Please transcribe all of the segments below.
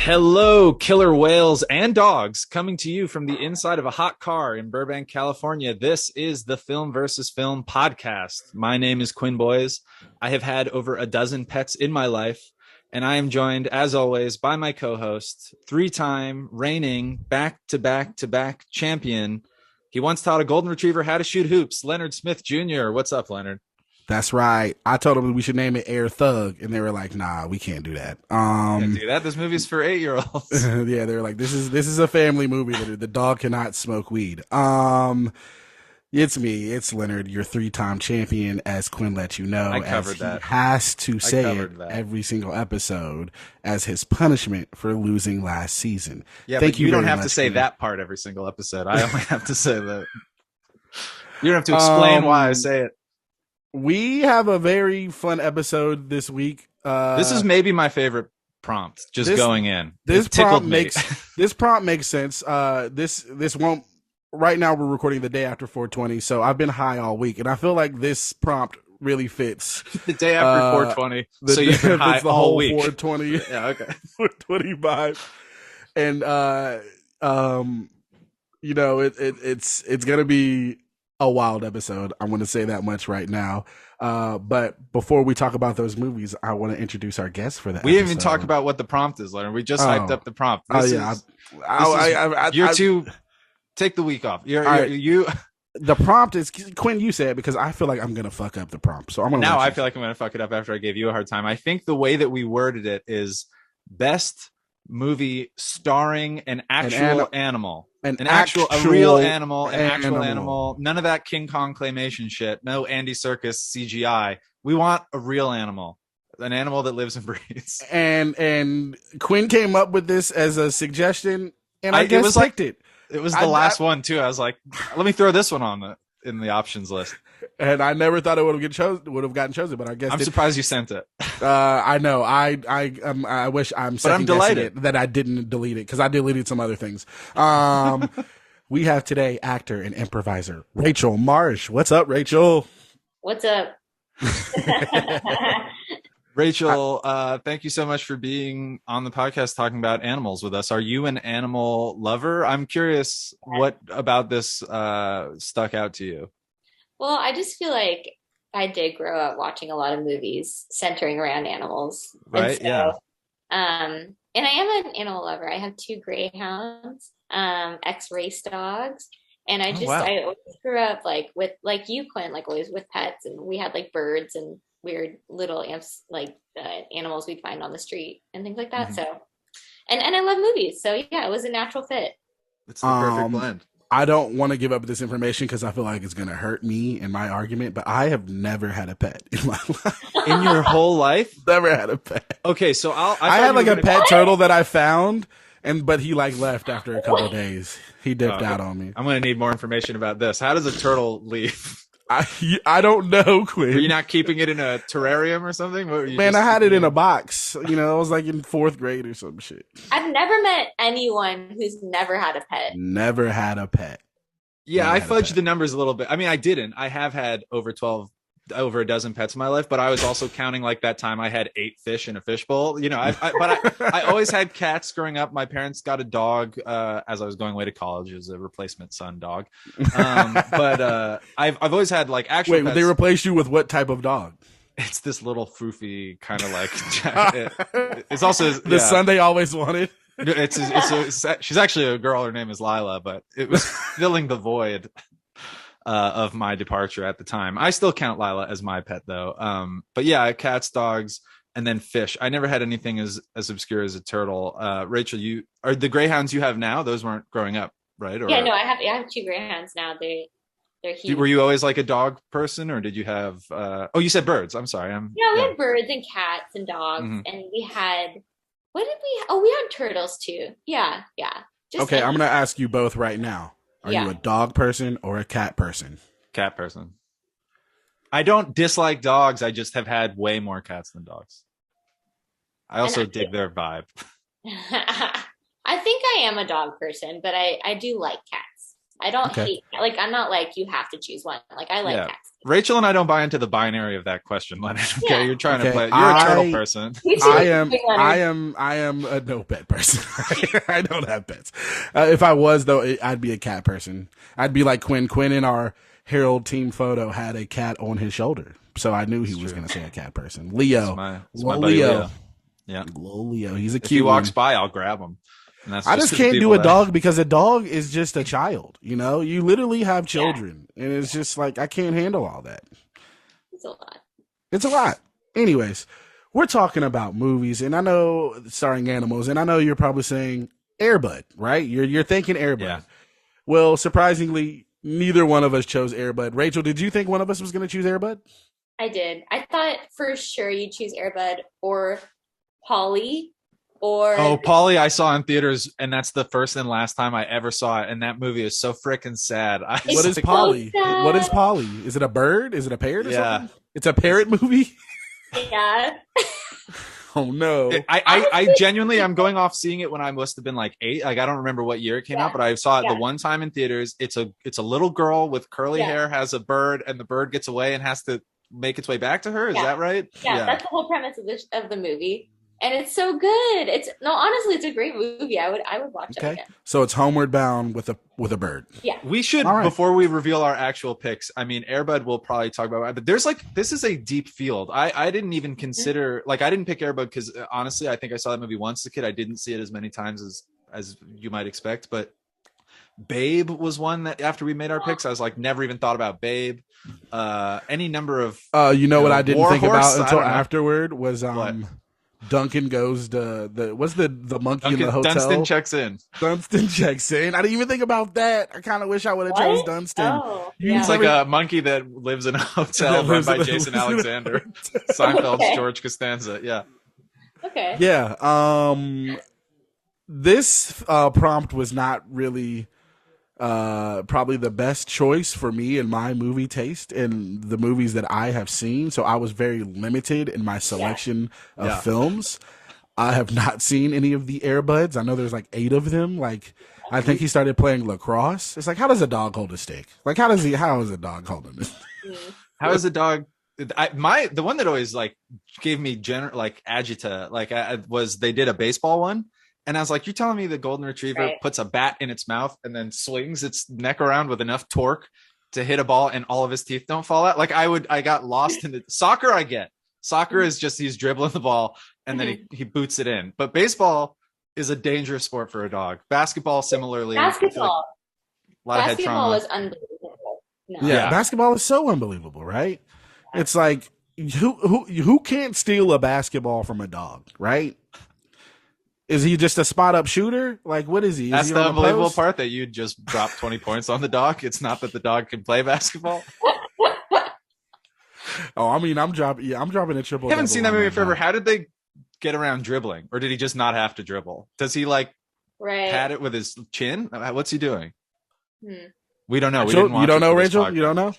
Hello, killer whales and dogs, coming to you from the inside of a hot car in Burbank, California. This is the Film versus Film podcast. My name is Quinn Boys. I have had over a dozen pets in my life, and I am joined, as always, by my co-host, three-time reigning back-to-back-to-back champion. He once taught a golden retriever how to shoot hoops, Leonard Smith Jr. What's up, Leonard? That's right. I told them we should name it Air Thug, and they were like, "Nah, we can't do that." Can't do that. This movie's for 8-year-olds. Yeah, they were like, "This is a family movie. The dog cannot smoke weed." It's me. It's Leonard, your three-time champion, as Quinn let you know. I covered that. He has to say it every single episode as his punishment for losing last season. Yeah, thank you. You don't have to say that part every single episode. I only have to say that. You don't have to explain why I say it. We have a very fun episode this week. This is maybe my favorite prompt. Going in. This prompt makes sense. This won't. Right now we're recording the day after 420, so I've been high all week, and I feel like this prompt really fits. The day after 420, so you've been high the all whole week. 420. Yeah, okay. 425, and it's gonna be a wild episode. I'm going to say that much right now. But before we talk about those movies, I want to introduce our guest for that. We didn't even talk about what the prompt is, Leonard. We just hyped up the prompt. Take the week off. The prompt is, Quinn, you say it because I feel like I'm going to fuck up the prompt. So I'm going to. Now I feel like I'm going to fuck it up after I gave you a hard time. I think the way that we worded it is best movie starring an actual animal. A real animal, an actual animal. None of that King Kong claymation shit. No Andy Serkis CGI. We want a real animal, an animal that lives and breathes. And Quinn came up with this as a suggestion, and I guess picked it. It was the last one too. I was like, let me throw this one on in the options list. And I never thought it would have gotten chosen, but I guess I'm surprised you sent it. I know. I wish but I'm delighted that I didn't delete it because I deleted some other things. We have today actor and improviser Rachel Marsh. What's up, Rachel? What's up? Rachel, thank you so much for being on the podcast talking about animals with us. Are you an animal lover? I'm curious what about this stuck out to you. Well, I just feel like I did grow up watching a lot of movies centering around animals. Right, yeah. And I am an animal lover. I have 2 greyhounds, ex-race dogs. And I always grew up with you, Quinn, always with pets. And we had birds and weird little animals we'd find on the street and things like that. Mm-hmm. So, and I love movies. So yeah, it was a natural fit. It's the perfect blend. I don't want to give up this information because I feel like it's going to hurt me in my argument, but I have never had a pet in my life. In your whole life? Never had a pet. Okay, so I had a pet turtle that I found, but he left after a couple of days. He dipped out on me. I'm going to need more information about this. How does a turtle leave? I don't know, Quinn. Were you not keeping it in a terrarium or something? Man, I had it in a box. I was in 4th grade or some shit. I've never met anyone who's never had a pet. Never had a pet. Yeah, I fudged the numbers a little bit. I mean, I didn't. I have had over a dozen pets in my life, but I was also counting that time I had 8 fish in a fishbowl. I always had cats growing up. My parents got a dog as I was going away to college as a replacement son dog. But I've always had actual. Wait, pets. They replaced you with what type of dog? It's this little foofy kind of it's also the son they always wanted. She's actually a girl. Her name is Lila, but it was filling the void of my departure at the time. I still count Lila as my pet though. But yeah, cats, dogs, and then fish. I never had anything as obscure as a turtle. Rachel, you are the greyhounds you have now. Those weren't growing up, right? Yeah, no, I have 2 greyhounds now. They're huge. Were you always a dog person, or did you have? You said birds. I'm sorry. We had birds and cats and dogs, and we had. What did we? We had turtles too. Yeah. Okay, I'm gonna ask you both right now. Are you a dog person or a cat person? Cat person. I don't dislike dogs. I just have had way more cats than dogs. I also dig their vibe. I think I am a dog person, but I do like cats I don't hate, like, I'm not like, you have to choose one. Like, I like cats. Rachel and I don't buy into the binary of that question, Leonard. Okay, Yeah. you're trying to play. You're a turtle person. I am a no pet person. I don't have pets. If I was though, I'd be a cat person. I'd be like Quinn. Quinn in our Herald team photo had a cat on his shoulder, so I knew he was going to say a cat person. Leo, it's my buddy Leo. Yeah, little Leo. He's a cute. If he walks by, I'll grab him. And that's I just can't do a dog because a dog is just a child. You know, you literally have children, and it's just like I can't handle all that. It's a lot. It's a lot. Anyways, we're talking about movies, and I know starring animals, and I know you're probably saying Air Bud, right? You're thinking Air Bud. Yeah. Well, surprisingly, neither one of us chose Air Bud. Rachel, did you think one of us was going to choose Air Bud? I did. I thought for sure you'd choose Air Bud or Polly. Polly I saw in theaters, and that's the first and last time I ever saw it, and that movie is so freaking sad. What is Polly? So what is Polly? Is it a bird? Is it a parrot or something? It's a parrot movie? Yeah. Oh no. I genuinely, I'm going off seeing it when I must have been like 8. Like I don't remember what year it came out, but I saw it the one time in theaters. It's a little girl with curly hair, has a bird, and the bird gets away and has to make its way back to her. Is that right? Yeah, that's the whole premise of the movie. And it's so good. Honestly, it's a great movie. I would watch it again. So it's Homeward Bound with a bird. Yeah. We should, before we reveal our actual picks, I mean, Air Bud we'll probably talk about, but there's this is a deep field. I didn't even consider, I didn't pick Air Bud because honestly, I think I saw that movie once as a kid. I didn't see it as many times as you might expect, but Babe was one that after we made our picks, I was like, never even thought about Babe. Any number of, what I didn't think about until afterward was, Duncan goes to what's the monkey in the hotel? Dunstan checks in. Dunstan checks in. I didn't even think about that. I kind of wish I would have chose Dunstan. Oh, It's like a monkey that lives in a hotel run by Jason Alexander. Seinfeld's George Costanza. Yeah. Okay. Yeah. This prompt was not really probably the best choice for me in my movie taste in the movies that I have seen. So I was very limited in my selection of films. I have not seen any of the Air Buds. I know there's 8 of them. I think he started playing lacrosse. It's how does a dog hold a stick? How is a dog holding it? How is a dog? The one that always gave me agita, was they did a baseball one. And I was like, you're telling me the golden retriever puts a bat in its mouth and then swings its neck around with enough torque to hit a ball and all of his teeth don't fall out? I got lost in the soccer. I get soccer is just, he's dribbling the ball and then he boots it in. But baseball is a dangerous sport for a dog. Basketball, similarly. Basketball. A lot of head trauma. Basketball was unbelievable. No. Yeah, basketball is so unbelievable, right? It's who can't steal a basketball from a dog, right? Is he just a spot up shooter? What is he? That's the unbelievable part, that you just dropped 20 points on the dog. It's not that the dog can play basketball. I'm dropping a triple. I haven't seen that movie forever. How did they get around dribbling? Or did he just not have to dribble? Does he pat it with his chin? What's he doing? We don't know. Rachel, you don't know, Rachel? You don't know?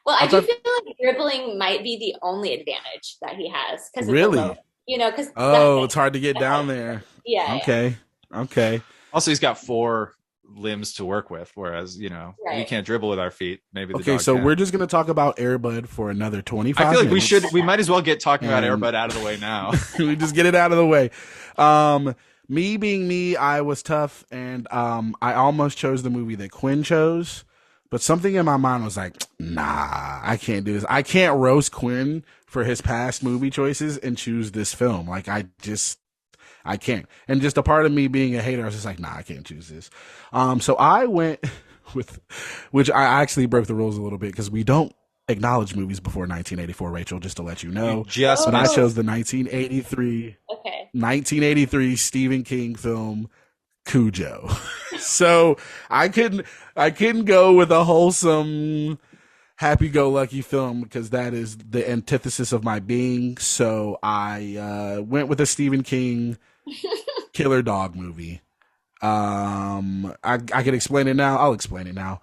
Well, I do feel like dribbling might be the only advantage that he has. Really? Because it's hard to get down there. Yeah. Okay. Also, he's got 4 limbs to work with, whereas we can't dribble with our feet. Maybe the dog so we're just going to talk about Air Bud for another 25 I feel like minutes. we might as well get talking about Air Bud out of the way now. We just get it out of the way. Me being me, I was tough, and I almost chose the movie that Quinn chose, but something in my mind was like, nah, I can't do this. I can't roast Quinn for his past movie choices and choose this film. I can't. And just a part of me being a hater, I was just like, nah, I can't choose this. So I went with, which I actually broke the rules a little bit because we don't acknowledge movies before 1984, Rachel, just to let you know. But I chose the 1983 Stephen King film Cujo. So I couldn't go with a wholesome happy-go-lucky film because that is the antithesis of my being. So I went with a Stephen King killer dog movie. I could explain it now. I'll explain it now.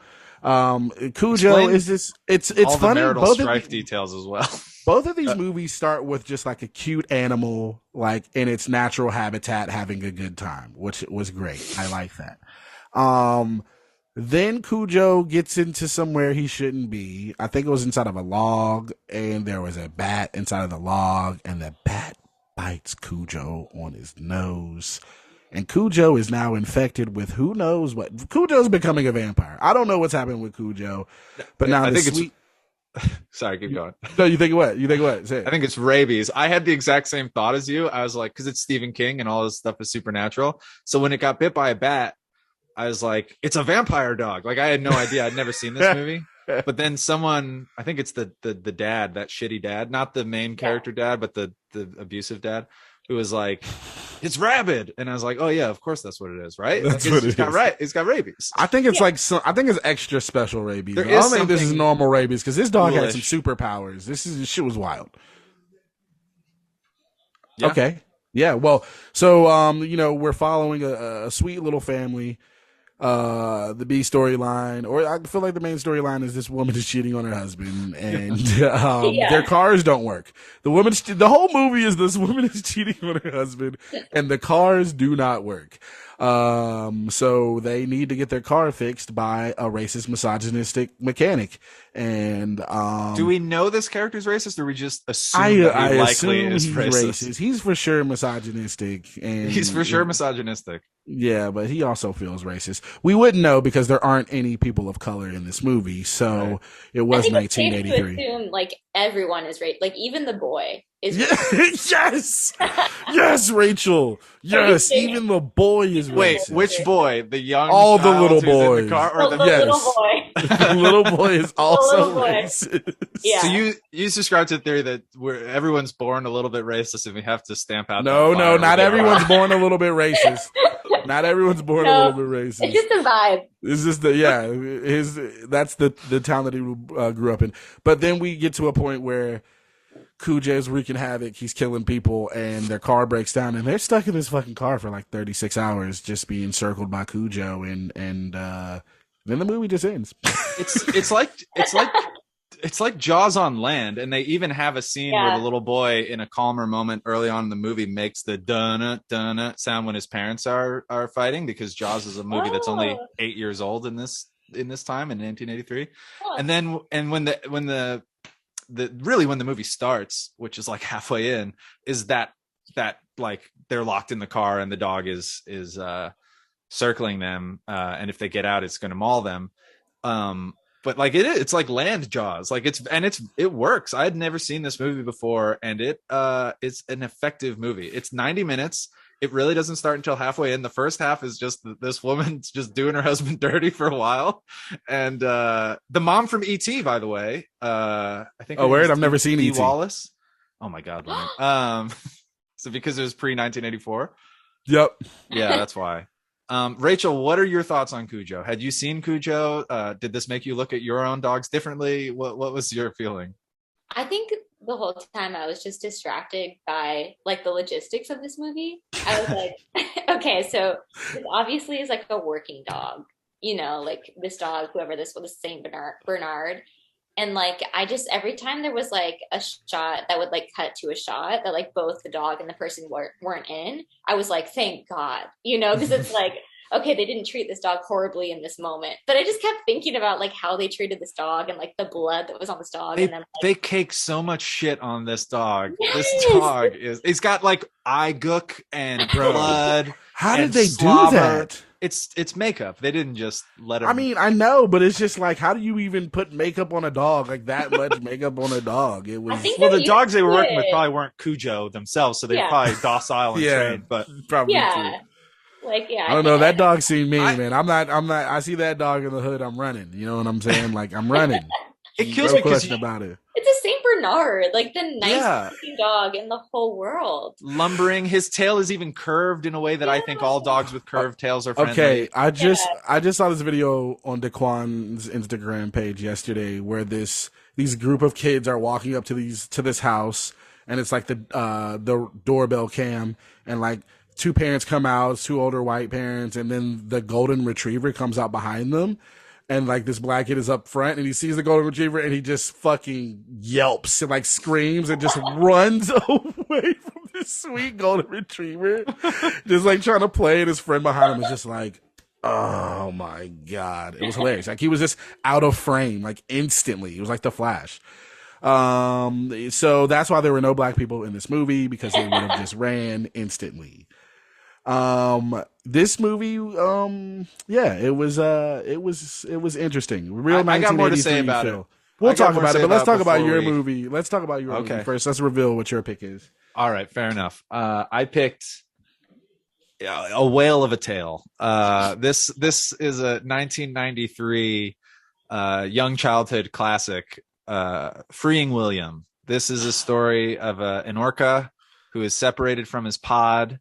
Cujo is this. It's all funny. The marital strife details as well. Both of these movies start with just a cute animal, in its natural habitat, having a good time, which was great. I like that. Then Cujo gets into somewhere he shouldn't be. I think it was inside of a log, and there was a bat inside of the log, and the bat bites Cujo on his nose. And Cujo is now infected with who knows what. Cujo's becoming a vampire. I don't know what's happening with Cujo, but now Sorry, keep going. No, you think what? Say it. I think it's rabies. I had the exact same thought as you. I was like, because it's Stephen King and all this stuff is supernatural. So when it got bit by a bat, I was like, it's a vampire dog. Like I had no idea. I'd never seen this movie. But then someone, I think it's the dad, that shitty dad, not the main character dad, but the abusive dad, who was like, it's rabid. And I was like, oh yeah, of course that's what it is, right? That's what it is. It's got rabies. I think it's I think it's extra special rabies. I don't think this is normal rabies because this dog had some superpowers. This shit was wild. Yeah. Okay. Yeah. Well, so we're following a sweet little family. The B storyline, or I feel like the main storyline is this woman is cheating on her husband, and their cars don't work. The whole movie is this woman is cheating on her husband, and the cars do not work. So they need to get their car fixed by a racist, misogynistic mechanic. And do we know this character's racist, or we just assume that he likely is racist? He's for sure misogynistic, and he's for sure misogynistic. Yeah, but he also feels racist. We wouldn't know because there aren't any people of color in this movie, so it was 1983. It's safe to assume, like, everyone is racist, like even the boy is. Yes, yes, Rachel. Yes, even the boy is racist. Wait, which boy? The young, all the little boys, the little boy. The little boy is also racist. Yeah. So you subscribe to the theory that everyone's born a little bit racist, and we have to stamp out. No, not everyone's born a little bit racist. Not everyone's born a little bit racist. It's just a vibe. It's just that's the town that he grew up in. But then we get to a point where Cujo's wreaking havoc. He's killing people, and their car breaks down, and they're stuck in this fucking car for like 36 hours, just being circled by Cujo, and then the movie just ends. It's like Jaws on land, and they even have a scene where the little boy, in a calmer moment early on in the movie, makes the dunna dunna sound when his parents are fighting, because Jaws is a movie that's only 8 years old in this time in 1983. And when the movie starts, which is like halfway in, is that like they're locked in the car and the dog is circling them, and if they get out, it's going to maul them. But like it's like land Jaws, like it works. I had never seen this movie before, and it's an effective movie. It's 90 minutes. It really doesn't start until halfway in. The first half is just this woman's just doing her husband dirty for a while, and the mom from E.T., by the way, I think. Oh, weird! I've never seen E.T. Wallace. Oh my god, so because it was pre 1984. Yep. Yeah, that's why. Rachel, what are your thoughts on Cujo? Had you seen Cujo? Did this make you look at your own dogs differently? What was your feeling? I think the whole time I was just distracted by like the logistics of this movie. I was like, okay, so this obviously is like a working dog, like this dog, whoever this was, Saint Bernard. And like, I just, every time there was like a shot that would like cut to a shot that like both the dog and the person weren't in, I was like, thank God, because it's like, okay, they didn't treat this dog horribly in this moment. But I just kept thinking about like how they treated this dog and like the blood that was on this dog. And then they cake so much shit on this dog. Yes! This dog it's got like eye gook and blood. How did they do that? It's makeup. They didn't just let him. I mean, I know, but it's just like, how do you even put makeup on a dog? Like that much makeup on a dog? It was the dogs they were working with probably weren't Cujo themselves, so they're probably docile and trained. But probably true. Like, yeah, I don't know. That dog seen me, man. I'm not. I see that dog in the hood, I'm running. You know what I'm saying? Like I'm running. It kills me because about it. It's a Saint Bernard, like the nicest dog in the whole world. Lumbering, his tail is even curved in a way that I think all dogs with curved tails are friendly. Okay, I just saw this video on Daquan's Instagram page yesterday where these group of kids are walking up to this house, and it's like the doorbell cam, and like two parents come out, two older white parents, and then the golden retriever comes out behind them. And like this black kid is up front and he sees the golden retriever and he just fucking yelps and like screams and just runs away from this sweet golden retriever. Just like trying to play, and his friend behind him is just like, Oh my God. It was hilarious. Like he was just out of frame, like instantly. It was like the Flash. So that's why there were no black people in this movie, because they would have just ran instantly. This movie, yeah, it was interesting. Real I got more to say 1983 about film. it. We'll talk about it, but let's talk about your we- movie. Let's talk about your movie first. Let's reveal what your pick is. All right, fair enough. I picked A Whale of a Tale. This is a 1993 young childhood classic, Freeing William. This is a story of an orca who is separated from his pod.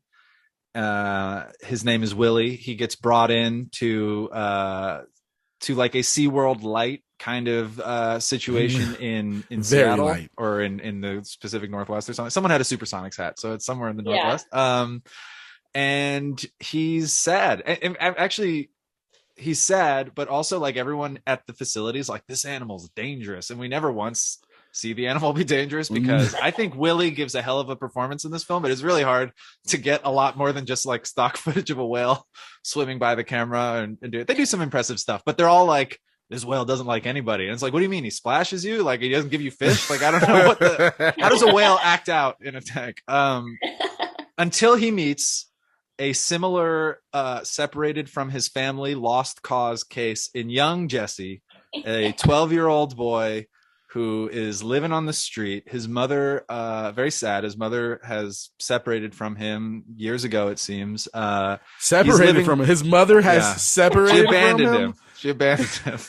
His name is Willy. He gets brought in to like a SeaWorld light kind of situation in Seattle light. Or in the Pacific Northwest or something. Someone had a Supersonics hat, so it's somewhere in the Northwest. And he's sad. And actually, he's sad, but also like everyone at the facility is like, this animal's dangerous, and we never once see the animal be dangerous, because I think Willy gives a hell of a performance in this film, but it's really hard to get a lot more than just like stock footage of a whale swimming by the camera and do it. They do some impressive stuff, but they're all like, this whale doesn't like anybody. And it's like, what do you mean? He splashes you? Like, he doesn't give you fish? Like, I don't know how does a whale act out in a tank? Until he meets a similar separated from his family lost cause case in young Jesse, a 12-year-old boy who is living on the street. His mother, very sad. His mother has separated from him years ago, it seems. Separated from him. His mother has separated She abandoned from him. She abandoned him.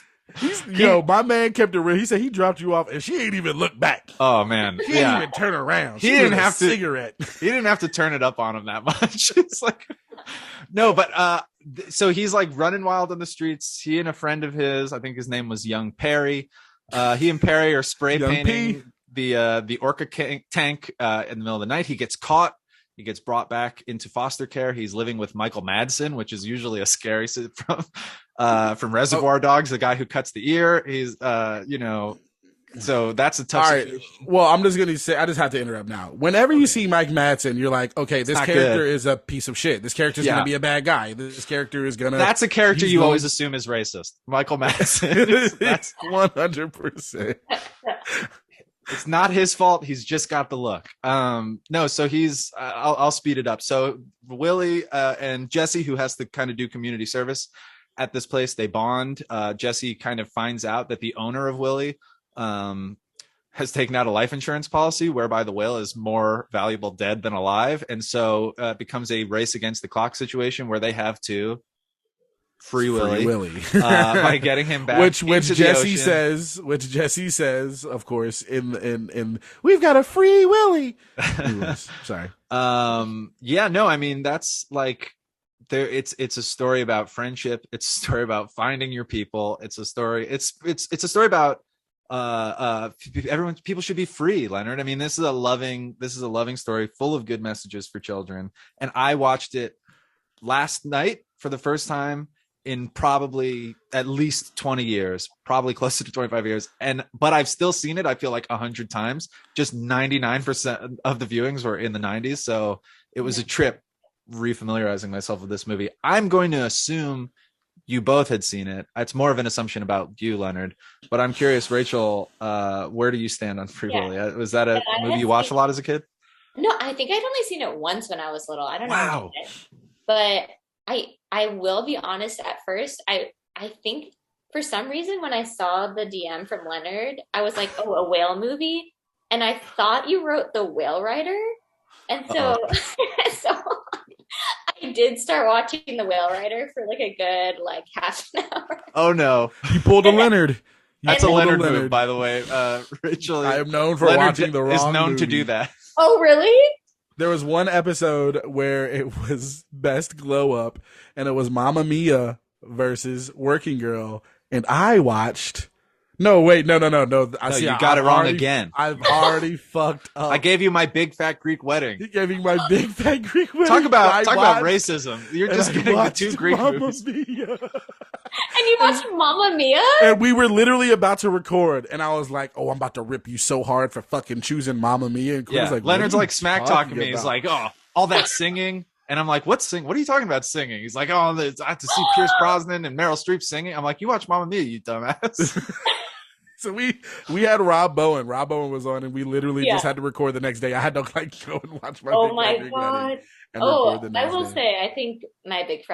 My man kept it real. He said he dropped you off, and she ain't even look back. Oh man, she didn't even turn around. He didn't have to. Cigarette. He didn't have to turn it up on him that much. It's like, no, but so he's like running wild on the streets. He and a friend of his, I think his name was Young Perry. He and Perry are spray painting the orca tank in the middle of the night. He gets caught. He gets brought back into foster care. He's living with Michael Madsen, which is usually a scary from Reservoir Dogs, the guy who cuts the ear. He's so that's a tough situation. Well, I'm just gonna say, I just have to interrupt now. Whenever you see Mike Madsen, you're like, okay, this character is a piece of shit. This character is gonna be a bad guy. This character is gonna. That's a character you always assume is racist. Michael Madsen. That's 100%. It's not his fault. He's just got the look. No, so he's. I'll speed it up. So Willy and Jesse, who has to kind of do community service at this place, they bond. Jesse kind of finds out that the owner of Willy has taken out a life insurance policy whereby the whale is more valuable dead than alive, and so it becomes a race against the clock situation where they have to free Willy by getting him back. Which Jesse says, of course, in we've got a free Willy. Sorry. Yeah, no, I mean that's like there. It's a story about friendship. It's a story about finding your people. It's a story. It's a story about people should be free, Leonard. I mean, this is a loving story full of good messages for children. And I watched it last night for the first time in probably at least 20 years, probably closer to 25 years. But I've still seen it, I feel like 100 times. Just 99% of the viewings were in the 90s. So it was a trip refamiliarizing myself with this movie. I'm going to assume you both had seen it. It's more of an assumption about you, Leonard. But I'm curious, Rachel, where do you stand on Free Willy? Was that a movie you watched a lot as a kid? No, I think I'd only seen it once when I was little. I don't know. Wow. But I will be honest, at first, I think for some reason when I saw the DM from Leonard, I was like, oh, a whale movie. And I thought you wrote The Whale Rider. And so, so I did start watching The Whale Rider for like a good half an hour. Oh no. You pulled a Leonard. That's a Leonard move, by the way. Rachel, I am known for Leonard watching the wrong is known movie. to do that. Oh, really? There was one episode where it was Best Glow Up, and it was Mamma Mia versus Working Girl, and I watched. No, wait, no. You got it wrong again. I've already fucked up. I gave you My Big Fat Greek Wedding. You gave me My Big Fat Greek Wedding. Talk about racism. You're just getting the two Greek movies. And you watched Mamma Mia? And we were literally about to record, and I was like, "Oh, I'm about to rip you so hard for fucking choosing Mamma Mia." And yeah, was like, Leonard's like smack talking me. He's like, "Oh, all that singing, And I'm like, what are you talking about singing? He's like, oh, I have to see Pierce Brosnan and Meryl Streep singing. I'm like, you watch Mamma Mia, you dumbass. So we had Rob Bowen. Rob Bowen was on, and we literally just had to record the next day. I had to like go and watch my Oh Big my Fat Greek God. Wedding. I will say, I think My Big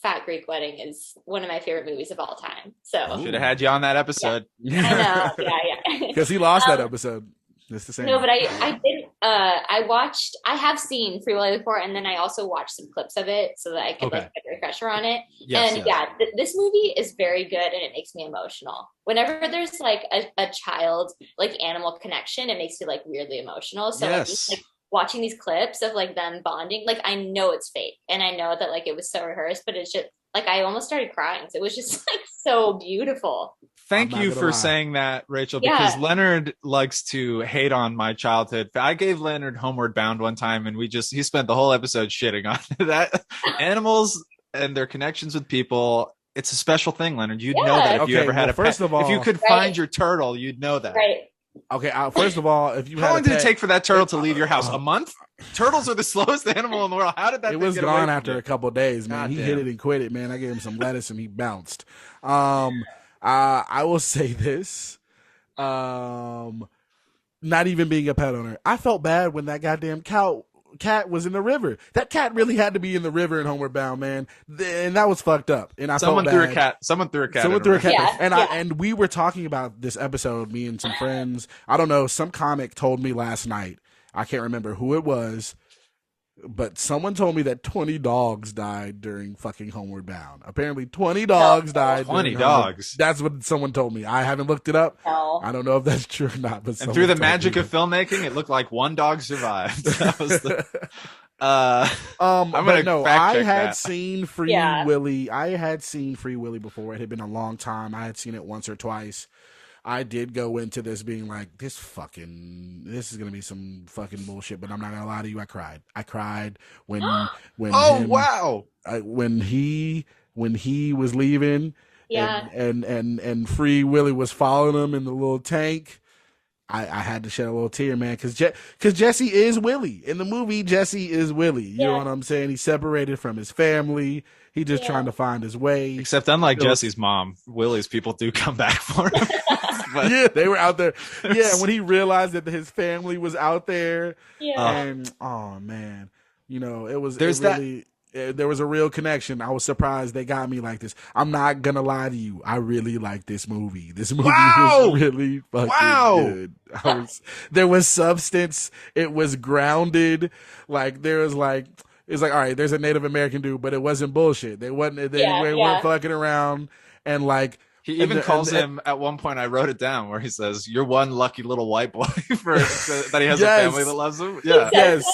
Fat Greek Wedding is one of my favorite movies of all time. So Should have had you on that episode. Yeah. I know. Yeah. Because he lost that episode. It's the same. No, but I did. I have seen Free Willy before, and then I also watched some clips of it so that I could like get a refresher on it. Yes, and this movie is very good, and it makes me emotional. Whenever there's like a child like animal connection, it makes me like weirdly emotional. So like watching these clips of like them bonding, like I know it's fake, and I know that like it was so rehearsed, but it's just like I almost started crying. So it was just like so beautiful. Thank you for saying that, Rachel, because Leonard likes to hate on my childhood. I gave Leonard Homeward Bound one time, and he spent the whole episode shitting on that. Animals and their connections with people. It's a special thing, Leonard. You'd know that if you ever had a pet. Of all, if you could find your turtle, you'd know that. Right. Okay, first of all, if you how long did it take for that turtle to leave your house? A month? Turtles are the slowest animal in the world. How did that? It was gone after a couple of days, man. He hit it and quit it, man. I gave him some lettuce and he bounced. I will say this, not even being a pet owner, I felt bad when that goddamn cat was in the river. That cat really had to be in the river in Homeward Bound, man, and that was fucked up. And someone threw a cat. Someone threw a cat. Yeah. And we were talking about this episode, me and some friends. I don't know. Some comic told me last night. I can't remember who it was, but someone told me that 20 dogs died during fucking Homeward Bound. Apparently 20 dogs died. 20 dogs. That's what someone told me. I haven't looked it up. No. I don't know if that's true or not. But and through the magic of filmmaking, it looked like one dog survived. That was I had seen Free Willy. I had seen Free Willy before. It had been a long time. I had seen it once or twice. I did go into this being like, this is gonna be some fucking bullshit, but I'm not gonna lie to you, I cried. I cried when he was leaving, and Free Willy was following him in the little tank. I had to shed a little tear, man, because Jesse is Willy. In the movie, Jesse is Willy. You know what I'm saying? He's separated from his family. He's just trying to find his way. Except unlike Jesse's mom, Willy's people do come back for him. Yeah, they were out there. Yeah, when he realized that his family was out there. Yeah. And, oh, man. You know, there was a real connection. I was surprised they got me like this. I'm not going to lie to you. I really like this movie. This movie was really fucking good. There was substance. It was grounded. Like, there was like... It's like, all right, there's a Native American dude, but it wasn't bullshit. They weren't fucking around, and like he even calls him at one point. I wrote it down where he says, "You're one lucky little white boy that he has a family that loves him." Yeah, yes.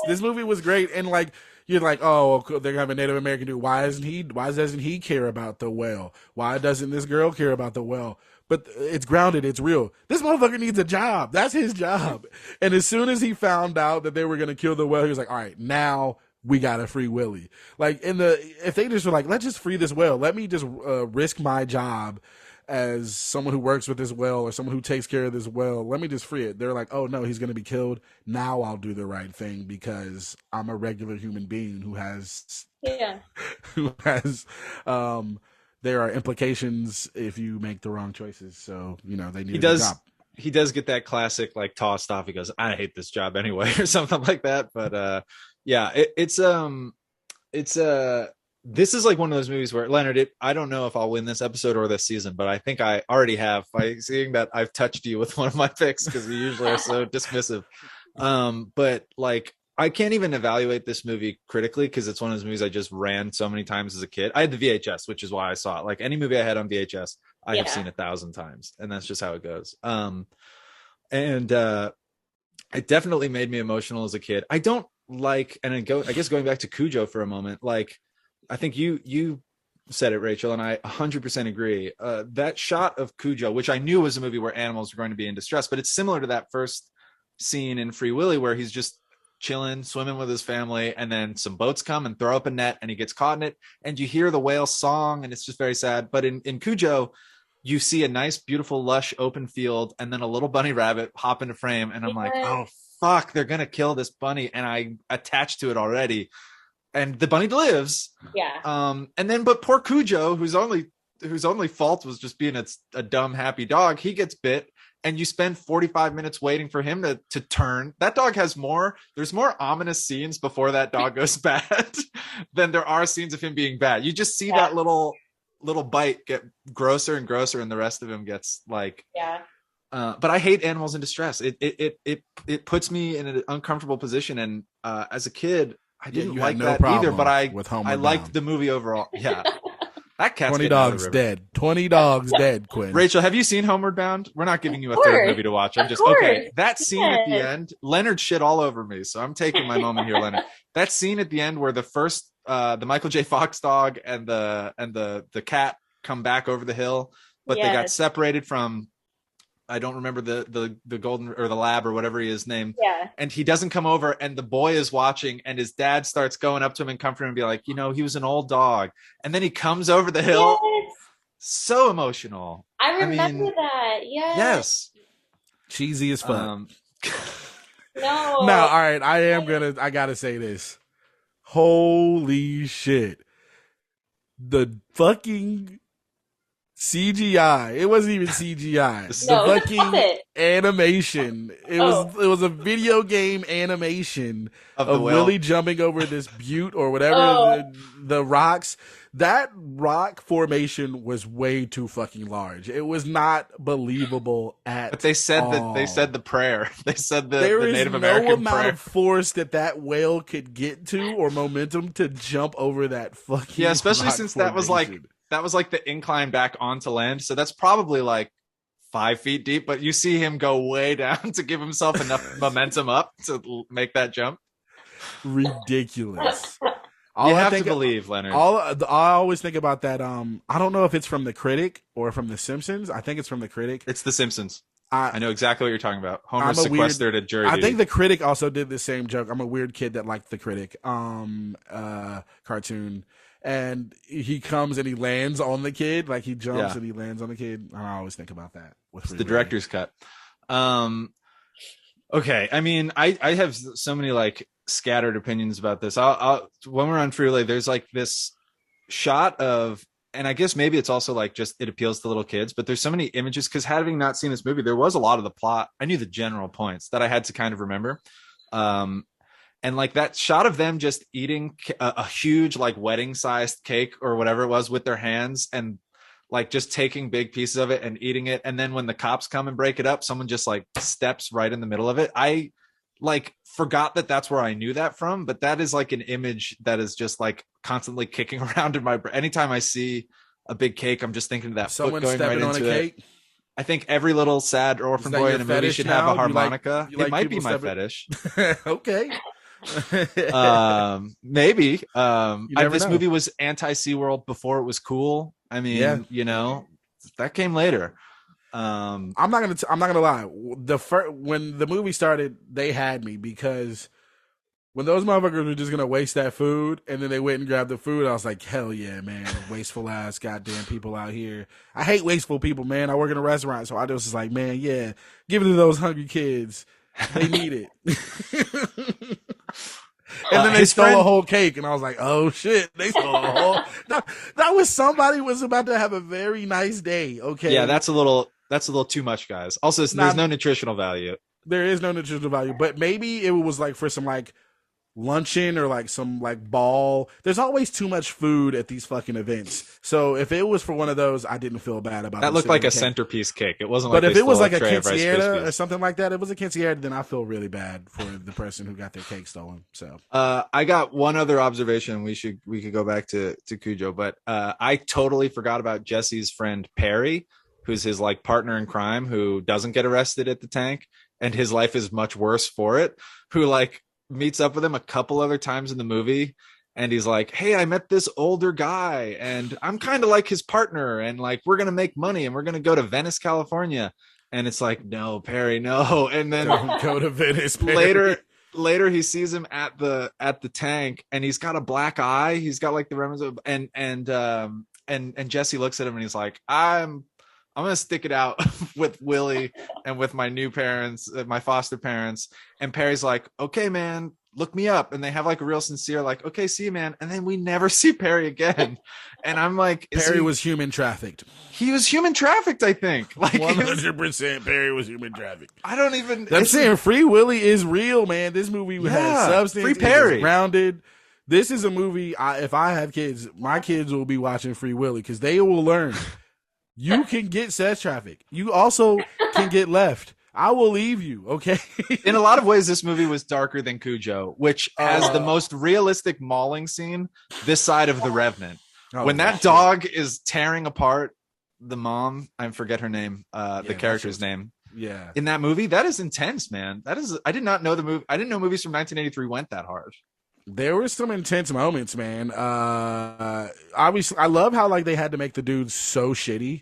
This movie was great, and like you're like, oh, they're gonna have a Native American dude. Why doesn't he care about the whale? Why doesn't this girl care about the whale? But it's grounded. It's real. This motherfucker needs a job. That's his job. And as soon as he found out that they were going to kill the whale, he was like, all right, now we got to free Willy. Like if they just were like, let's just free this whale. Let me just risk my job as someone who works with this whale or someone who takes care of this whale. Let me just free it. They're like, oh no, he's going to be killed. Now I'll do the right thing because I'm a regular human being who has, there are implications if you make the wrong choices. So, you know, they need a job. He does get that classic, like, tossed off. He goes, I hate this job anyway, or something like that. But, this is like one of those movies where, Leonard, I don't know if I'll win this episode or this season, but I think I already have by seeing that I've touched you with one of my picks because we usually are so dismissive. But, like, I can't even evaluate this movie critically because it's one of those movies I just ran so many times as a kid. I had the VHS, which is why I saw it. Like any movie I had on VHS, I have seen 1,000 times, and that's just how it goes. It definitely made me emotional as a kid. I don't like, I guess going back to Cujo for a moment, like I think you said it, Rachel, and I 100% agree. That shot of Cujo, which I knew was a movie where animals were going to be in distress, but it's similar to that first scene in Free Willy where he's just chilling, swimming with his family, and then some boats come and throw up a net and he gets caught in it, and you hear the whale song and it's just very sad. But in Cujo, you see a nice, beautiful, lush open field and then a little bunny rabbit hop into frame, and I'm like, oh fuck, they're gonna kill this bunny, and I attached to it already, and the bunny lives. Yeah. And then but poor Cujo, whose only fault was just being a dumb happy dog, he gets bit, and you spend 45 minutes waiting for him to turn. That dog has there's more ominous scenes before that dog goes bad than there are scenes of him being bad. You just see that little bite get grosser and grosser, and the rest of him gets like, but I hate animals in distress. It puts me in an uncomfortable position, and as a kid I didn't like that either, but I liked the movie overall. Yeah. That cat's 20 dogs dead. 20 dogs dead, Quinn. Rachel, have you seen Homeward Bound? We're not giving you a third movie to watch. I'm just okay. That scene at the end, Leonard shit all over me, so I'm taking my moment here, Leonard. That scene at the end where the first the Michael J. Fox dog and the cat come back over the hill, but they got separated from, I don't remember the golden or the lab or whatever he is named. Yeah. And he doesn't come over, and the boy is watching, and his dad starts going up to him and comforting him and be like, he was an old dog. And then he comes over the hill. Yes. So emotional. I remember that. Yes. Yes. Cheesy as fuck. No. All right. I gotta say this. Holy shit. The fucking CGI. It wasn't even CGI. The fucking animation. It was a video game animation of Willy jumping over this butte or whatever the rocks. That rock formation was way too fucking large. It was not believable at all. But they said the prayer. They said the Native American prayer. There is no amount of force that whale could get to or momentum to jump over that fucking especially since formation. that was like the incline back onto land. So that's probably like 5 feet deep, but you see him go way down to give himself enough momentum up to make that jump. Ridiculous. You have to believe, Leonard. I always think about that. I don't know if it's from The Critic or from The Simpsons. I think it's from The Critic. It's The Simpsons. I know exactly what you're talking about. Homer's sequestered at jury duty. I think The Critic also did the same joke. I'm a weird kid that liked The Critic cartoon. And he comes and he lands on the kid. Like he jumps and he lands on the kid. I always think about that. It's the director's cut. Okay. I mean, I have so many like scattered opinions about this. I'll when we're on Freeway, there's like this shot of, and I guess maybe it's also like just it appeals to little kids, but there's so many images because having not seen this movie, there was a lot of the plot. I knew the general points that I had to kind of remember. And like that shot of them just eating a huge like wedding sized cake or whatever it was with their hands and like just taking big pieces of it and eating it. And then when the cops come and break it up, someone just like steps right in the middle of it. I like forgot that that's where I knew that from, but that is like an image that is just like constantly kicking around in my brain. Anytime I see a big cake, I'm just thinking of that someone foot going stepping right on into a cake. It. I think every little sad orphan boy in a movie should have a harmonica. You like it might be my fetish. Okay. Maybe. This movie was anti-SeaWorld before it was cool. I mean, that came later. I'm not gonna lie. When the movie started, they had me because when those motherfuckers were just gonna waste that food and then they went and grabbed the food, I was like, hell yeah, man, wasteful ass goddamn people out here. I hate wasteful people, man. I work in a restaurant, so I just was like, man, yeah, give it to those hungry kids. They need it. And then they stole a whole cake, and I was like, "Oh shit!" They stole a whole. That was somebody was about to have a very nice day. Okay, yeah, that's a little too much, guys. Also, there's no nutritional value. There is no nutritional value, but maybe it was like for some like luncheon or like some like ball. There's always too much food at these fucking events. So if it was for one of those, I didn't feel bad about it. That looked like a centerpiece cake. It wasn't. But like if it was like a quinceañera or something like that, it was a quinceañera, then I feel really bad for the person who got their cake stolen. So I got one other observation. We could go back to Cujo, but I totally forgot about Jesse's friend Perry, who's his like partner in crime, who doesn't get arrested at the tank, and his life is much worse for it. Who like meets up with him a couple other times in the movie, and he's like, hey, I met this older guy and I'm kind of like his partner, and like we're gonna make money and we're gonna go to Venice, California. And it's like, no, Perry, no. And then don't go to Venice, Perry. later he sees him at the tank, and he's got a black eye. He's got like the remnants of, and Jesse looks at him and he's like, I'm I'm gonna stick it out with Willy and with my new parents, my foster parents. And Perry's like, okay, man, look me up. And they have like a real sincere, like, okay, see you, man. And then we never see Perry again. And I'm like, Perry was human trafficked. He was human trafficked, I think. Like 100% Perry was human trafficked. I don't even. I'm saying Free Willy is real, man. This movie has substance. Free Perry. Grounded. This is a movie. If I have kids, my kids will be watching Free Willy because they will learn. You can get sex trafficked. You also can get left. I will leave you, okay? In a lot of ways, this movie was darker than Cujo, which has the most realistic mauling scene this side of The Revenant. When that dog is tearing apart the mom, I forget her name, the character's name. Yeah. In that movie, that is intense, man. That is. I did not know the movie. I didn't know movies from 1983 went that hard. There were some intense moments, man. Obviously, I love how like they had to make the dudes so shitty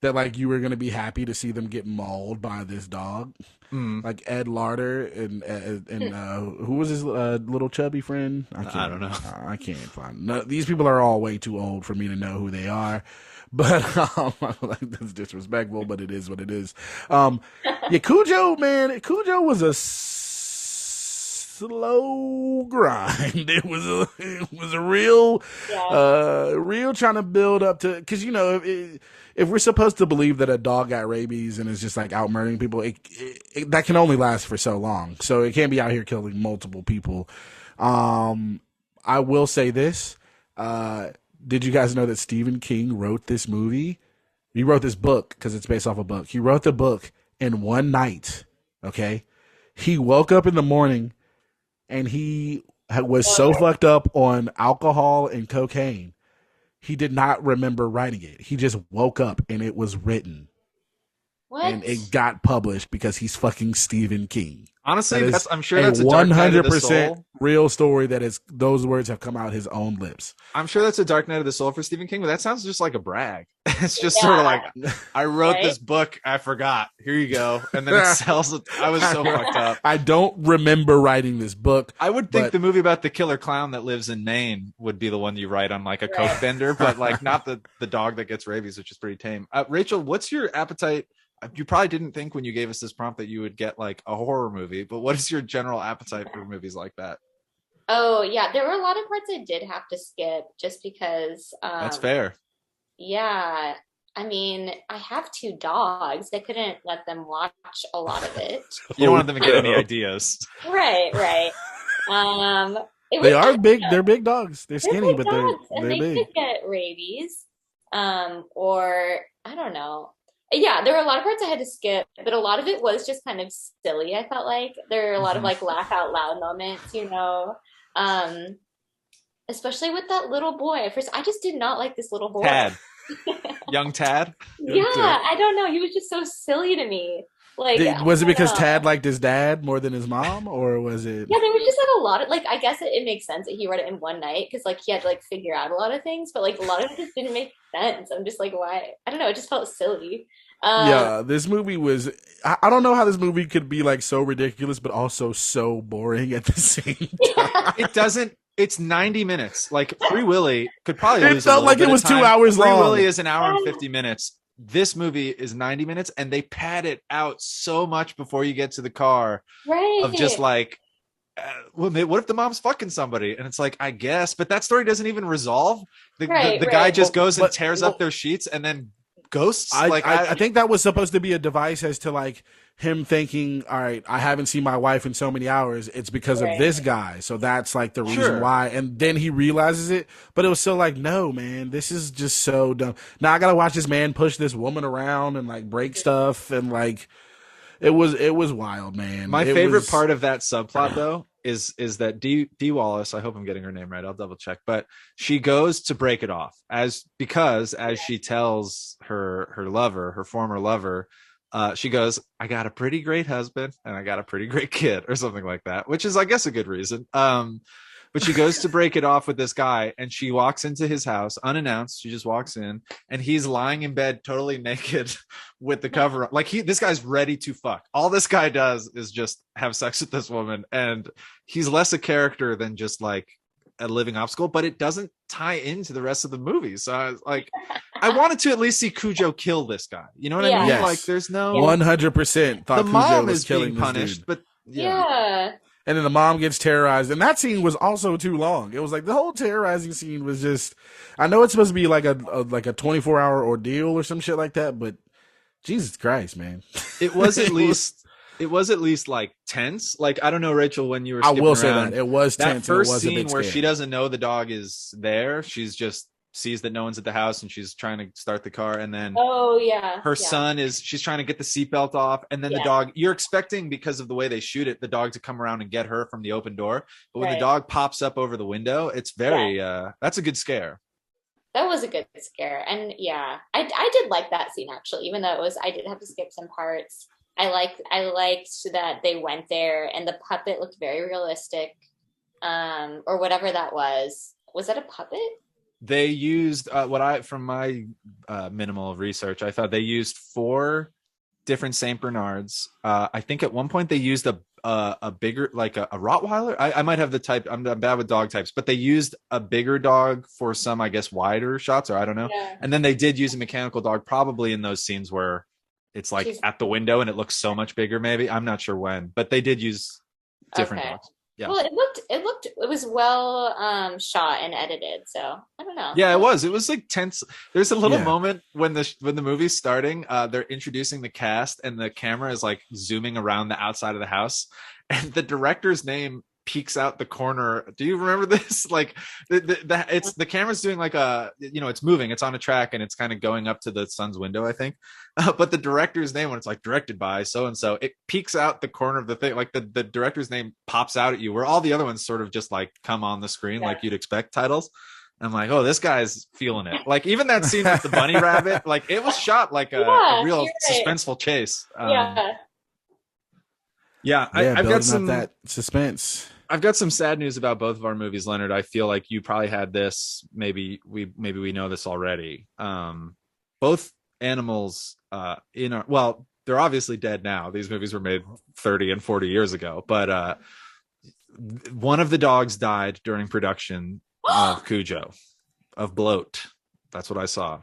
that like you were gonna be happy to see them get mauled by this dog, like Ed Larder and who was his little chubby friend? I don't know. I can't find. No, these people are all way too old for me to know who they are. But that's disrespectful. But it is what it is. Cujo, man. Cujo was a slow grind. It was a real trying to build up to, because you know if we're supposed to believe that a dog got rabies and is just like out murdering people, it that can only last for so long. So it can't be out here killing multiple people. I will say this. Did you guys know that Stephen King wrote this movie? He wrote this book because it's based off a book. He wrote the book in one night. Okay. He woke up in the morning and he was so fucked up on alcohol and cocaine, he did not remember writing it. He just woke up and it was written. What? And it got published because he's fucking Stephen King. Honestly, I'm sure that's a 100% real story. That is, those words have come out his own lips. I'm sure that's a dark night of the soul for Stephen King, but that sounds just like a brag. It's just sort of like, I wrote this book, I forgot. Here you go, and then it sells. I was so fucked up. I don't remember writing this book. I would think the movie about the killer clown that lives in Maine would be the one you write on like a coke bender, but like not the dog that gets rabies, which is pretty tame. Rachel, what's your appetite? You probably didn't think when you gave us this prompt that you would get like a horror movie, but what is your general appetite for movies like that? Oh yeah, there were a lot of parts I did have to skip just because. That's fair. Yeah, I mean, I have 2 dogs. I couldn't let them watch a lot of it. You don't want them to get any ideas. Right. They are big. They're big dogs. They're skinny, but they're they big. could get rabies, or I don't know. Yeah, there were a lot of parts I had to skip, but a lot of it was just kind of silly. I felt like there were a lot of like laugh out loud moments, you know, especially with that little boy. At first, I just did not like this little boy. Tad, young Tad. I don't know. He was just so silly to me. Like, was it because Tad liked his dad more than his mom, or was it? Yeah, there was just like a lot of like. I guess it makes sense that he read it in one night because like he had to like figure out a lot of things, but like a lot of it just didn't make sense. I'm just like, why? I don't know. It just felt silly. Yeah, this movie was. I don't know how this movie could be like so ridiculous, but also so boring at the same time. It doesn't. It's 90 minutes. Like Free Willy could probably lose. It felt like it was 2 hours long. Free Willy is an hour and 50 minutes. This movie is 90 minutes, and they pad it out so much before you get to the car. Right. Of just like, what if the mom's fucking somebody? And it's like, I guess, but that story doesn't even resolve. The guy just goes and tears up their sheets and then ghosts. I think that was supposed to be a device as to like him thinking, all right, I haven't seen my wife in so many hours. It's because of this guy. So that's like the reason why. And then he realizes it, but it was still like, no, man, this is just so dumb. Now I got to watch this man push this woman around and like break stuff. And like, it was wild, man. My favorite part of that subplot though, is that D Wallace, I hope I'm getting her name right, I'll double check, but she goes to break it off as she tells her former lover, she goes, I got a pretty great husband and I got a pretty great kid, or something like that, which is I guess a good reason. But she goes to break it off with this guy, and she walks into his house unannounced. She just walks in, and he's lying in bed totally naked with the cover up. Like this guy's ready to fuck. All this guy does is just have sex with this woman, and he's less a character than just like a living obstacle, but it doesn't tie into the rest of the movie. So I was like, I wanted to at least see Cujo kill this guy. You know what I mean? Yes. Like, there's no 100% thought the Cujo mom was is killing being this punished, dude. but Yeah. And then the mom gets terrorized, and that scene was also too long. It was like the whole terrorizing scene was just. I know it's supposed to be like a 24-hour ordeal or some shit like that, but Jesus Christ, man! it was at least like tense. Like, I don't know, Rachel, when you were skipping I will say around, that it was that tense. first and it was scene a bit where scary. she doesn't know the dog is there. She's just sees that no one's at the house and she's trying to start the car, and then her son she's trying to get the seatbelt off, and then the dog, you're expecting, because of the way they shoot it, the dog to come around and get her from the open door, but when the dog pops up over the window, it's very that's a good scare. That was a good scare. And I did like that scene, actually, even though I did have to skip some parts. I liked that they went there and the puppet looked very realistic, or whatever that was. Was that a puppet? They used from my minimal research, I thought they used 4 different Saint Bernards. I think at one point they used a bigger, like a Rottweiler. I might have the type. I'm bad with dog types, but they used a bigger dog for some, I guess, wider shots, or I don't know. Yeah. And then they did use a mechanical dog, probably in those scenes where it's like at the window and it looks so much bigger. Maybe, I'm not sure when, but they did use different dogs. Yeah. Well, it was well shot and edited, so I don't know. Yeah, it was like tense. There's a little moment when the movie's starting, they're introducing the cast and the camera is like zooming around the outside of the house, and the director's name peeks out the corner. Do you remember this? Like the camera's doing like it's moving, it's on a track, and it's kind of going up to the son's window, I think. But the director's name, when it's like directed by so and so, it peeks out the corner of the thing. Like the director's name pops out at you, where all the other ones sort of just like come on the screen like you'd expect titles. I'm like, oh, this guy's feeling it. Like, even that scene with the bunny rabbit, like it was shot like a real suspenseful chase. I've got some that suspense. I've got some sad news about both of our movies, Leonard. I feel like you probably had this. Maybe we know this already. Both animals they're obviously dead now. These movies were made 30 and 40 years ago, but one of the dogs died during production of Cujo, of bloat. That's what I saw.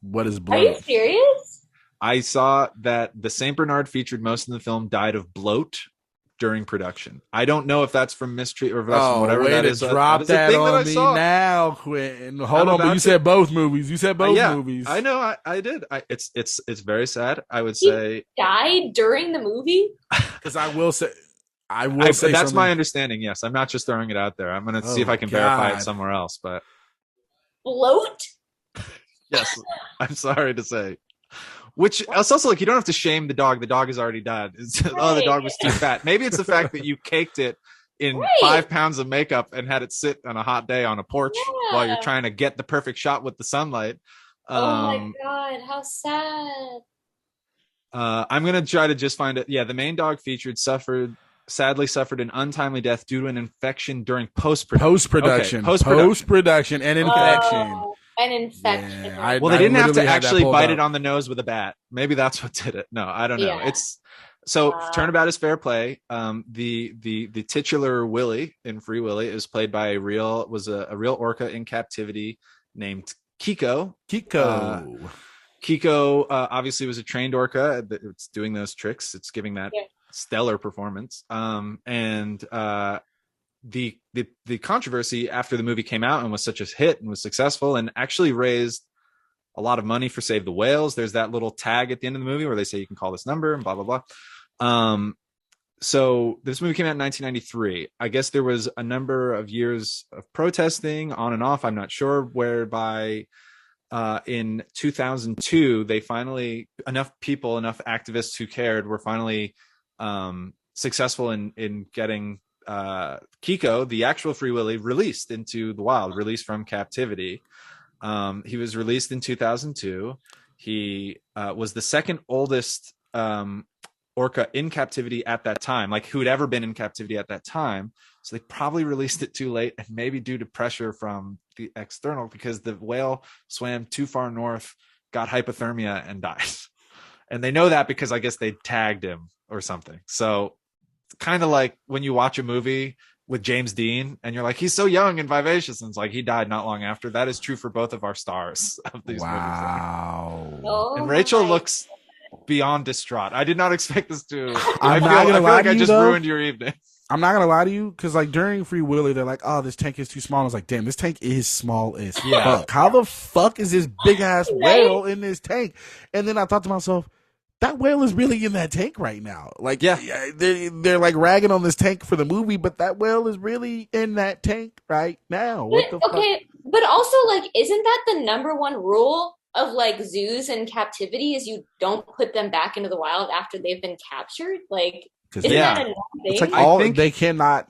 What is bloat? Are you serious? I saw that the Saint Bernard featured most in the film died of bloat during production. I don't know if that's from mistreat or if that's from whatever that is. Drop that on me now, Quentin. Hold on, but you said both movies. You said both movies. I know. I did. It's very sad. I would say died during the movie. Because I will say that's something. My understanding. Yes, I'm not just throwing it out there. I'm going to see if I can verify it somewhere else. But bloat. Yes, I'm sorry to say. Which it's also like, you don't have to shame the dog. The dog has already died. Oh, the dog was too fat. Maybe it's the fact that you caked it in 5 pounds of makeup and had it sit on a hot day on a porch while you're trying to get the perfect shot with the sunlight. Oh my God, how sad. I'm going to try to just find it. Yeah, the main dog featured sadly suffered an untimely death due to an infection during post-production. Post-production and infection. An infection. Yeah, they didn't have to actually bite it on the nose with a bat. Maybe that's what did it. No, I don't know. It's turnabout is fair play. The titular Willy in Free Willy is played by a real orca in captivity named Kiko. Kiko obviously was a trained orca. It's doing those tricks. It's giving that stellar performance. The controversy after the movie came out and was such a hit and was successful and actually raised a lot of money for Save the Whales. There's that little tag at the end of the movie where they say you can call this number and blah, blah, blah. So this movie came out in 1993. I guess there was a number of years of protesting on and off. I'm not sure, whereby in 2002, they finally, enough activists who cared were finally successful in getting Kiko, the actual Free Willy, released into the wild, released from captivity. He was released in 2002. He was the second oldest orca in captivity at that time, like who had ever been in captivity at that time. So they probably released it too late, and maybe due to pressure from the external, because the whale swam too far north, got hypothermia, and died. And they know that because I guess they tagged him or something. So kind of like when you watch a movie with James Dean, and you're like, he's so young and vivacious, and it's like he died not long after. That is true for both of our stars of these movies. Wow. And Rachel looks beyond distraught. I did not expect this to. I feel like I just ruined your evening. I'm not gonna lie to you, because like during Free Willy, they're like, "Oh, this tank is too small." I was like, "Damn, this tank is small as fuck. How the fuck is this big ass whale in this tank?" And then I thought to myself, that whale is really in that tank right now. Like, they're like ragging on this tank for the movie, but that whale is really in that tank right now. What the fuck? But also, like, isn't that the number one rule of like zoos in captivity? Is you don't put them back into the wild after they've been captured? Like, isn't that a thing? It's like they cannot.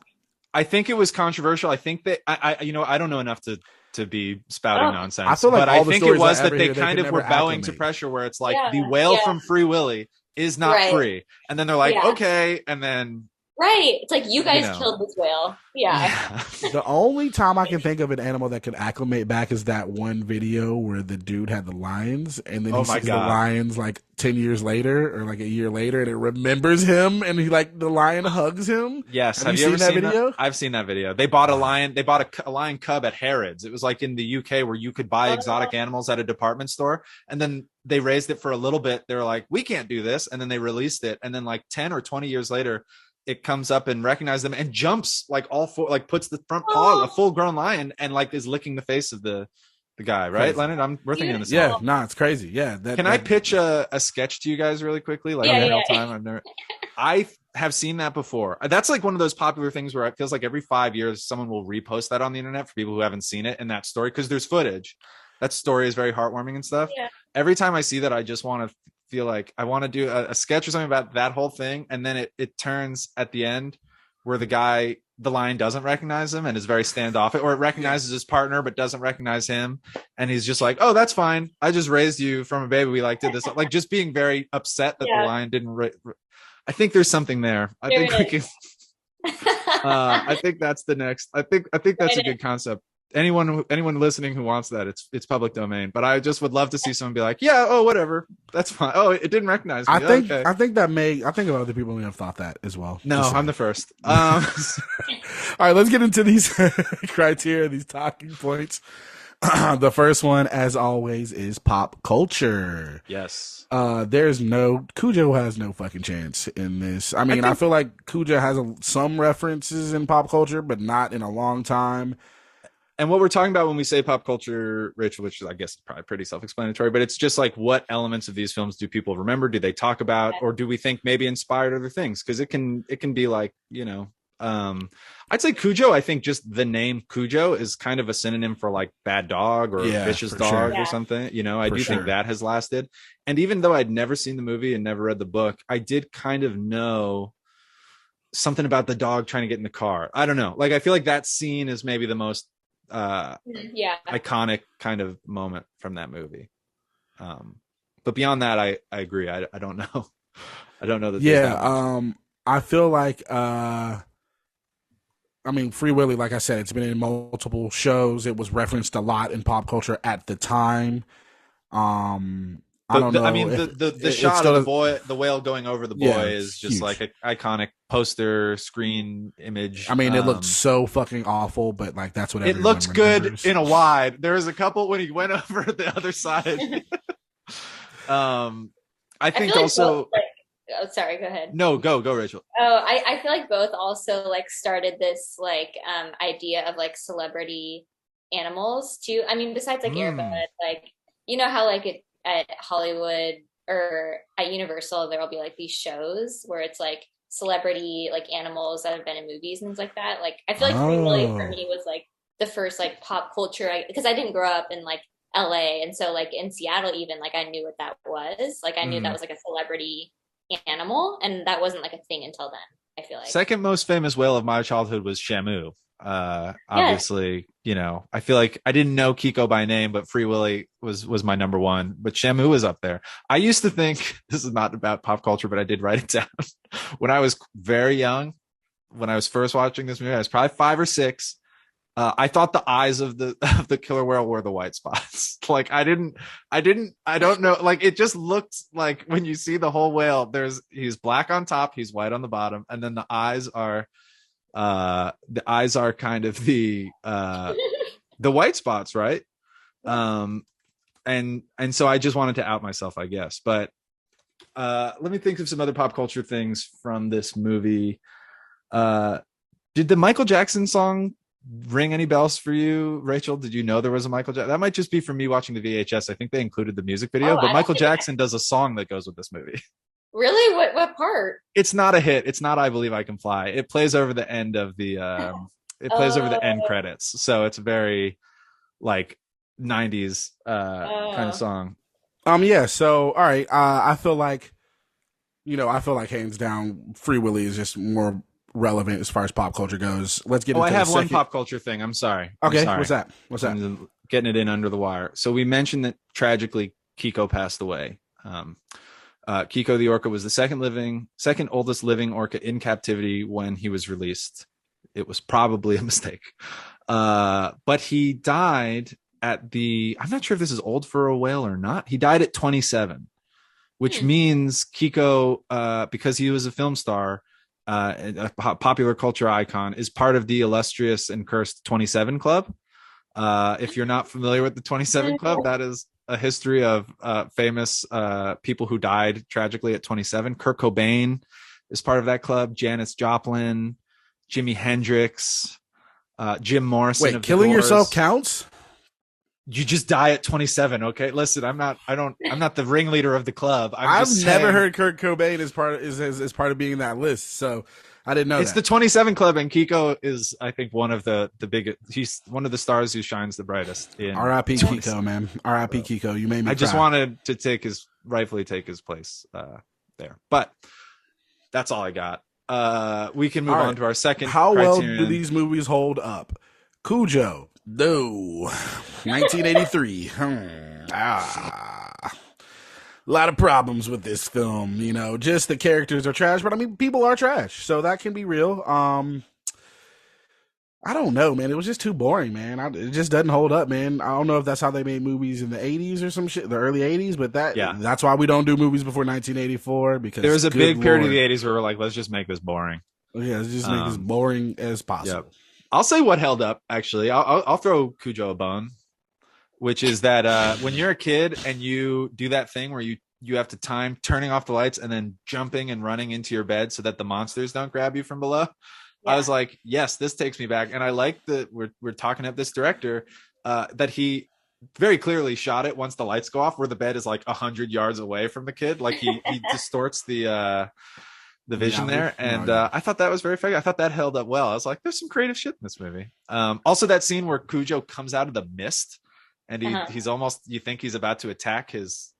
I think it was controversial. I think that I don't know enough to be spouting nonsense. I feel like but I think it was that they kind of were bowing to pressure, where it's like the whale from Free Willy is not free, and then they're like, okay, and then it's like, you guys killed this whale. The only time I can think of an animal that could acclimate back is that one video where the dude had the lions, and then he sees the lions like 10 years later or like a year later, and it remembers him, and he like the lion hugs him. Yes, have you ever seen that video? I've seen that video. They bought a lion. They bought a lion cub at Harrods. It was like in the UK where you could buy exotic animals at a department store, and then they raised it for a little bit. They were like, we can't do this, and then they released it, and then like 10 or 20 years later, it comes up and recognizes them and jumps like all four, like puts the front paw, a full grown lion, and like is licking the face of the guy, right, crazy. Leonard? We're thinking this. Yeah, no, it's crazy. Yeah. Can I pitch a sketch to you guys really quickly? Like time. I have seen that before. That's like one of those popular things where it feels like every 5 years someone will repost that on the internet for people who haven't seen it, and that story, because there's footage. That story is very heartwarming and stuff. Yeah. Every time I see that, I just want to feel like I want to do a sketch or something about that whole thing, and then it turns at the end where the lion doesn't recognize him and is very standoffish, or it recognizes his partner but doesn't recognize him, and he's just like, oh, that's fine, I just raised you from a baby, we like did this, like just being very upset that the lion didn't I think there's something there. I think we can I think that's the next. I think that's a good concept. Anyone listening who wants that, it's public domain. But I just would love to see someone be like, yeah, oh, whatever, that's fine. Oh, it didn't recognize me. I think other people may have thought that as well. No, I'm the first. All right, let's get into these criteria, these talking points. The first one, as always, is pop culture. Yes. Cujo has no fucking chance in this. I mean, I feel like Cujo has some references in pop culture, but not in a long time. And what we're talking about when we say pop culture, Rachel, which I guess is probably pretty self-explanatory, but it's just like, what elements of these films do people remember? Do they talk about, or do we think maybe inspired other things? Because it can be like, I'd say Cujo. I think just the name Cujo is kind of a synonym for like bad dog or vicious dog or something. I do think that has lasted. And even though I'd never seen the movie and never read the book, I did kind of know something about the dog trying to get in the car. I don't know. Like, I feel like that scene is maybe the most iconic kind of moment from that movie. But beyond that, I agree. I don't know. I don't know that. I feel like Free Willy, like I said, it's been in multiple shows. It was referenced a lot in pop culture at the time. I don't know. I mean, the shot of the whale going over the boy is just huge. Like an iconic poster screen image. I mean, it looked so fucking awful, but like that's what it looks good in a wide. There was a couple when he went over the other side. I think also. Oh, sorry, go ahead. No, go Rachel. Oh, I feel like both also like started this like idea of like celebrity animals too. I mean, besides like Airbud, like, how like at Hollywood or at Universal, there will be like these shows where it's like celebrity like animals that have been in movies and things like that. Like, I feel like Free Willy for me was like the first like pop culture, because I didn't grow up in like LA, and so like in Seattle even, like I knew what that was. Like I knew that was like a celebrity animal, and that wasn't like a thing until then. I feel like second most famous whale of my childhood was Shamu. Obviously, I feel like I didn't know Kiko by name, but Free Willy was my number one. But Shamu was up there. I used to think, this is not about pop culture, but I did write it down when I was very young. When I was first watching this movie, I was probably 5 or 6. I thought the eyes of the killer whale were the white spots. Like I don't know. Like it just looked like when you see the whole whale, he's black on top, he's white on the bottom, and then the eyes are The eyes are kind of the white spots, right? And so I just wanted to out myself, I guess. But let me think of some other pop culture things from this movie. Did the Michael Jackson song ring any bells for you, Rachel? Did you know there was a Michael Jackson? That might just be from me watching the VHS. I think they included the music video, but Michael Jackson does a song that goes with this movie. Really? What part? It's not a hit. It's not I Believe I Can Fly. It plays over the end of the over the end credits. So it's very like 90s kind of song. Yeah, so all right. I feel like hands down Free Willy is just more relevant as far as pop culture goes. Let's get into I have one pop culture thing. I'm sorry. Okay, what's that? I'm getting it in under the wire. So we mentioned that tragically Kiko passed away. Kiko the orca was the second oldest living orca in captivity when he was released. It was probably a mistake. But he died I'm not sure if this is old for a whale or not. He died at 27, which means Kiko, because he was a film star, a popular culture icon, is part of the illustrious and cursed 27 Club. If you're not familiar with the 27 Club, that is a history of famous people who died tragically at 27. Kurt Cobain is part of that club. Janis Joplin, Jimi Hendrix, Jim Morrison. Wait, killing yourself counts? You just die at 27. Okay, listen, I'm not the ringleader of the club. I've never heard Kurt Cobain as part of being in that list, so I didn't know. It's the 27 Club, and Kiko is, I think, one of the biggest. He's one of the stars who shines the brightest. In R.I.P. Kiko, man. R.I.P. Kiko. You made me. I just wanted to rightfully take his place there, but that's all I got. We can move on to our second. How well do these movies hold up? Cujo. No. 1983. A lot of problems with this film, just the characters are trash, but I mean, people are trash, so that can be real. I don't know, man. It was just too boring, man. It just doesn't hold up, man. I don't know if that's how they made movies in the 80s or some shit, the early 80s, but that's why we don't do movies before 1984, because there was a big period of the 80s where we're like, let's just make this boring. Yeah, let's just make this boring as possible. Yep. I'll say what held up, actually. I'll throw Cujo a bone, which is that when you're a kid and you do that thing where you have to time turning off the lights and then jumping and running into your bed so that the monsters don't grab you from below. Yeah. I was like, yes, this takes me back. And I like that we're talking at this director that he very clearly shot it once the lights go off where the bed is like 100 yards away from the kid. Like he distorts the vision there, and I thought that was very effective. I thought that held up well. I was like, there's some creative shit in this movie. Also that scene where Cujo comes out of the mist and he's almost, you think he's about to attack his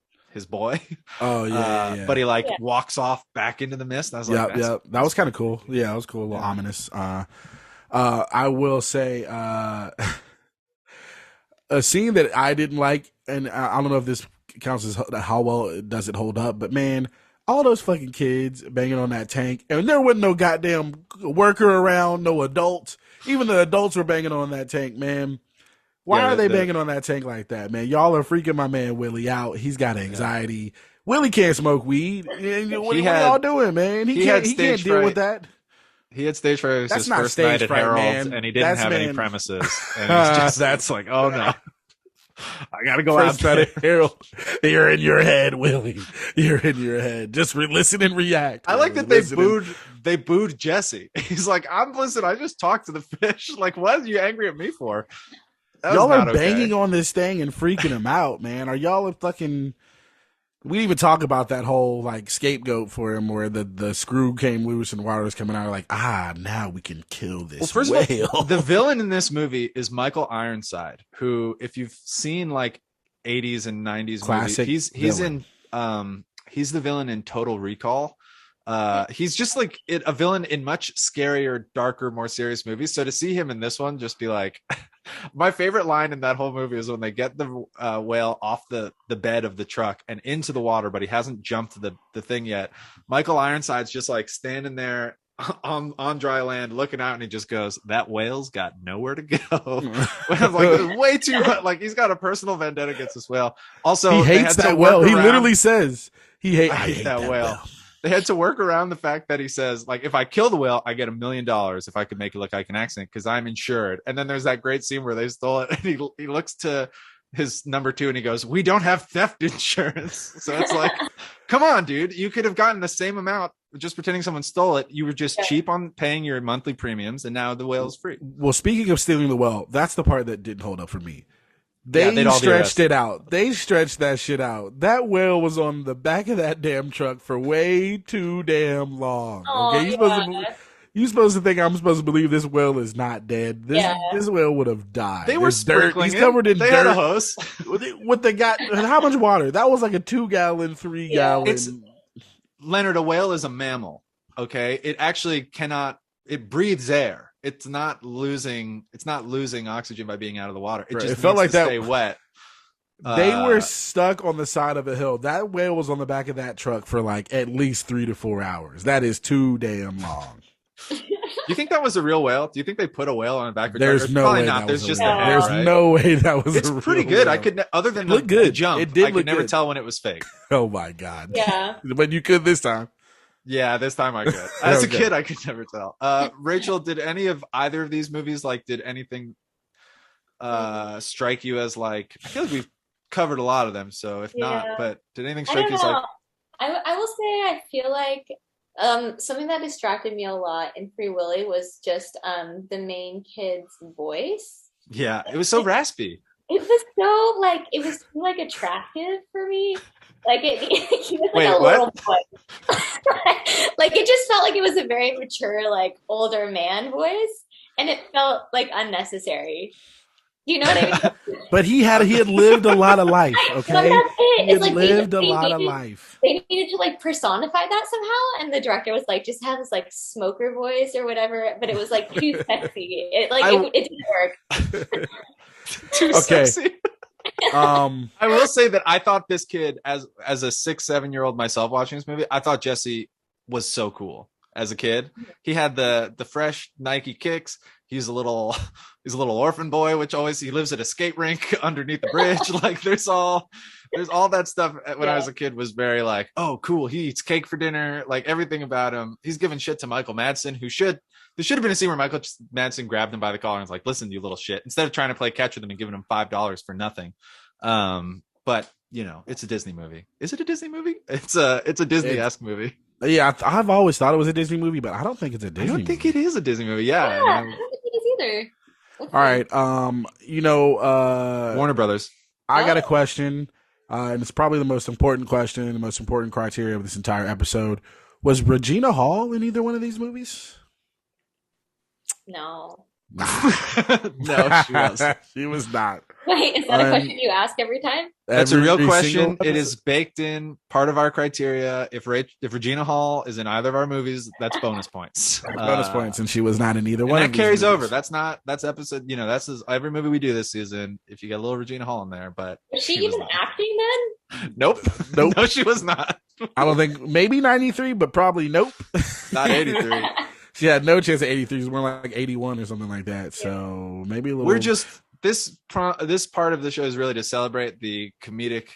boy. Oh yeah, but he walks off back into the mist. And I was like, that was kind of cool. Yeah, that was cool. A little ominous. I will say a scene that I didn't like, and I don't know if this counts as how well does it hold up, but man, all those fucking kids banging on that tank, and there wasn't no goddamn worker around, no adults. Even the adults were banging on that tank, man. Why are they banging on that tank like that, man? Y'all are freaking my man Willy out. He's got anxiety. Yeah. Willy can't smoke weed. What are y'all doing, man? He can't deal with that. He had stage fright. It was his first night at Harold, and he didn't have any premises. And it's just, that's like, oh no. I gotta go out there. Harold, you're in your head, Willy. You're in your head. Just listen and react. I like that they booed Jesse. He's like, listen, I just talked to the fish. Like, what are you angry at me for? Y'all are banging on this thing and freaking him out, man. Are y'all fucking... We didn't even talk about that whole like scapegoat for him where the screw came loose and water was coming out. Like, now we can kill this first of all, the villain in this movie is Michael Ironside, who, if you've seen like 80s and 90s classic movies, he's in he's the villain in Total Recall. He's just like a villain in much scarier, darker, more serious movies. So to see him in this one, just be like, my favorite line in that whole movie is when they get the whale off the bed of the truck and into the water, but he hasn't jumped the thing yet. Michael Ironside's just like standing there on dry land looking out, and he just goes, that whale's got nowhere to go. I'm like, way too much. Like, he's got a personal vendetta against this whale. Also, he hates that whale. He literally says I hate that whale. they had to work around the fact that he says, like, if I kill the whale, I get $1 million if I could make it look like an accident because I'm insured. And then there's that great scene where they stole it, and he looks to his number two and he goes, "We don't have theft insurance." So it's like, come on, dude, you could have gotten the same amount just pretending someone stole it. You were just cheap on paying your monthly premiums, and now the whale is free. Well, speaking of stealing the whale, that's the part that didn't hold up for me. They stretched it out. They stretched that shit out. That whale was on the back of that damn truck for way too damn long. Okay, you're supposed to think I'm supposed to believe this whale is not dead. This whale would have died. They were sprinkling dirt. He's covered in dirt. They had a hose. What they got? How much water? That was like a 2-gallon, 3-gallon. Leonard, a whale is a mammal. Okay, it actually cannot. It breathes air. It's not losing oxygen by being out of the water. It felt like that. Stay wet. They were stuck on the side of a hill. That whale was on the back of that truck for like at least 3 to 4 hours. That is too damn long. You think that was a real whale? Do you think they put a whale on the back of a truck? There's no probably way. Not. There's just there's no way that was. It's pretty good. I could other than the good jump. It did I could never tell when it was fake. Oh my god. Yeah. But you could this time. Yeah, this time I could. As a kid, I could never tell. Rachel, did any of either of these movies, like, did anything strike you as like? I feel like we've covered a lot of them, so if not, but did anything strike you as like? I will say I feel like something that distracted me a lot in Free Willy was just the main kid's voice. Yeah, it was so raspy. It was so like attractive for me. Like he was like a little boy. Like it just felt like it was a very mature, like older man voice, and it felt like unnecessary. You know what I mean? But he had lived a lot of life. Okay, he had lived a lot of life. They needed to like personify that somehow, and the director was like, just have this like smoker voice or whatever. But it was like too sexy. It didn't work. Too sexy. I will say that I thought this kid, as a 6-7-year-old myself watching this movie, I thought Jesse was so cool as a kid. He had the fresh Nike kicks. He's a little orphan boy, which he lives at a skate rink underneath the bridge. Like there's all that stuff when I was a kid was very like, oh cool, he eats cake for dinner. Like everything about him. He's giving shit to Michael Madsen, there should have been a scene where Michael Madsen grabbed him by the collar and was like, listen, you little shit, instead of trying to play catch with him and giving him $5 for nothing. But you know, it's a Disney movie. Is it a Disney movie? It's a Disney-esque movie. Yeah, I've always thought it was a Disney movie, but I don't think it's a Disney movie. I don't think it is a Disney movie. Yeah, I don't think it is either. All right. Warner Brothers. I got a question, and it's probably the most important question, the most important criteria of this entire episode. Was Regina Hall in either one of these movies? No. No, she was. She was not. Wait, is that a question you ask every time? That's a real question. It is baked in, part of our criteria. If Regina Hall is in either of our movies, that's bonus points. Bonus points, and she was not in either one. That carries over. That's episode. You know, that's every movie we do this season. If you get a little Regina Hall in there, but was she even acting then? Nope. No, she was not. I don't think. Maybe 93, but probably nope. Not 83. She had no chance at 83. She's more like 81 or something like that. So maybe a little. We're just this part of the show is really to celebrate the comedic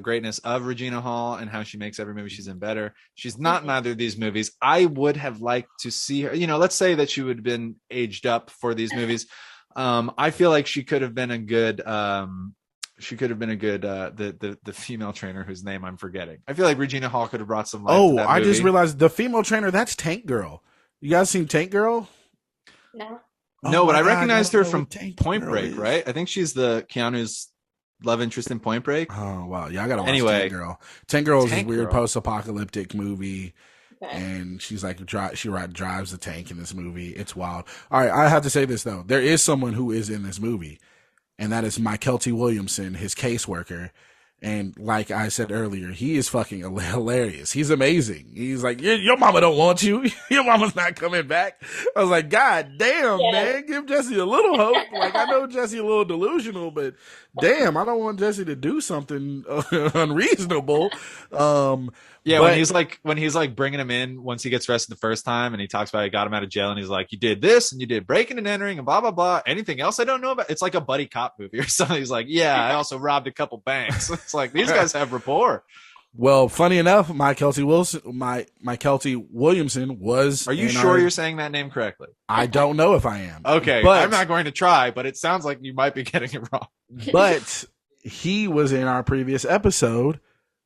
greatness of Regina Hall and how she makes every movie she's in better. She's not in either of these movies. I would have liked to see her. You know, let's say that she would have been aged up for these movies. I feel like she could have been a good. She could have been a good the female trainer whose name I'm forgetting. I feel like Regina Hall could have brought some life to that movie. Just realized the female trainer, that's Tank Girl. You guys seen Tank Girl? No. No, but I recognized her from Point Break, right? I think she's the Keanu's love interest in Point Break. Oh wow, yeah, I gotta watch Tank Girl. Tank Girl is this weird post-apocalyptic movie, and she's like she drives the tank in this movie. It's wild. All right, I have to say this though, there is someone who is in this movie, and that is Mykelti Williamson, his caseworker. And like I said earlier, he is fucking hilarious. He's amazing. He's like, your mama don't want you. Your mama's not coming back. I was like, God damn, man, give Jesse a little hope. Like, I know Jesse a little delusional, but damn, I don't want Jesse to do something unreasonable. Yeah, when he's like bringing him in once he gets arrested the first time, and he talks about he got him out of jail, and he's like, you did this and you did breaking and entering and blah blah blah. Anything else I don't know about? It's like a buddy cop movie or something. He's like, yeah, I also robbed a couple banks. It's like these guys have rapport. Well, funny enough, my Kelty Williamson was. Are you sure you're saying that name correctly? I don't know if I am. Okay, but I'm not going to try, but it sounds like you might be getting it wrong. But he was in our previous episode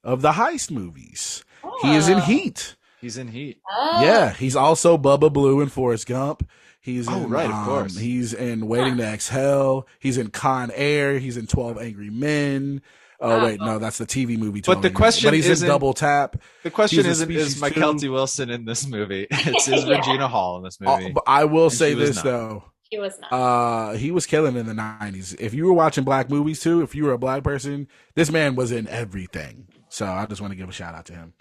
of the heist movies. Oh. He is in Heat. He's in Heat. Oh. Yeah, he's also Bubba Blue in Forrest Gump. He's in, right, of course. He's in Waiting to Exhale. He's in Con Air. He's in 12 Angry Men. Oh, wait, no, that's the TV movie. But the question he's in Double Tap. The question isn't, is my Kelty Wilson in this movie? It's is Regina Hall in this movie? But I will say this, though. He was not. He was killing in the 90s. If you were watching black movies, too, if you were a black person, this man was in everything. So I just want to give a shout out to him.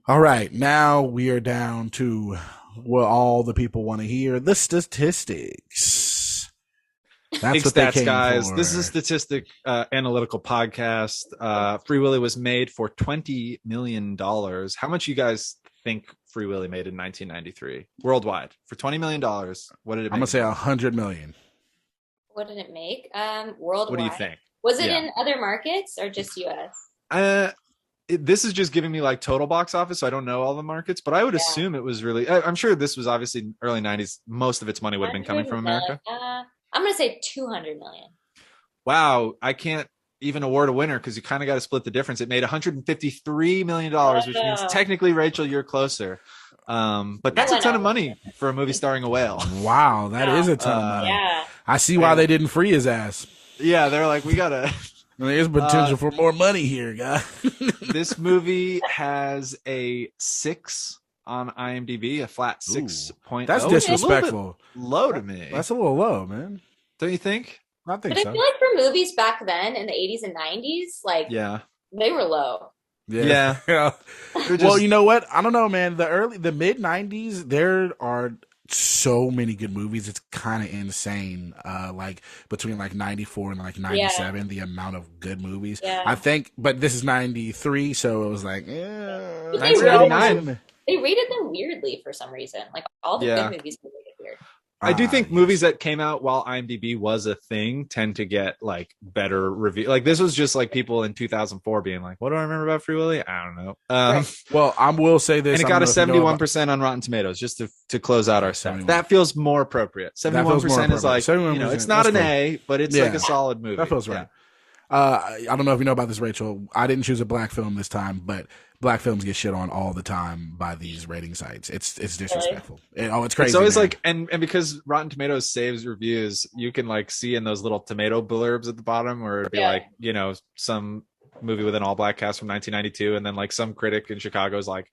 All right, now we are down to what all the people want to hear, the statistics. That's Big what stats, they guys. for. This is a statistic analytical podcast. Free Willy was made for $20 million. How much you guys think Free Willy made in 1993 worldwide for $20 million? What did it make? I'm gonna say $100 million. What did it make? Worldwide. What do you think? Was it in other markets or just US? This is just giving me like total box office, so I don't know all the markets, but I would assume it was really. I'm sure this was obviously early 90s. Most of its money would have been coming from America. I'm going to say 200 million. Wow, I can't even award a winner because you kind of got to split the difference. It made $153 million, which means technically, Rachel, you're closer. But that's a ton of money for a movie starring a whale. Wow, that is a ton of money. Yeah. I see why they didn't free his ass. Yeah, they're like, we gotta. There's potential for more money here, guys. This movie has a 6 on IMDb, a flat 6.0. That's disrespectful. Low to me. That's a little low, man. Don't you think? I think but so. I feel like for movies back then in the 80s and 90s, like they were low. Yeah. Well, you know what? I don't know, man. The mid 90s, there are so many good movies. It's kind of insane. Like between like 94 and like 97, the amount of good movies. Yeah. I think, but this is 93, so it was like, 1999. They rated them weirdly for some reason. Like all the good movies were rated weird. I do think movies that came out while IMDb was a thing tend to get like better review. Like this was just like people in 2004 being like, "What do I remember about Free Willy? I don't know." Well, I will say this, and it got a 71% on Rotten Tomatoes. Just to close out our set, that feels more appropriate. 71% is like, it's not an A, but it's like a solid movie. That feels right. I don't know if you know about this, Rachel. I didn't choose a black film this time, but black films get shit on all the time by these rating sites. It's disrespectful. It's crazy. It's always like, and because Rotten Tomatoes saves reviews, you can like see in those little tomato blurbs at the bottom where it'd be like, some movie with an all black cast from 1992, and then like some critic in Chicago is like,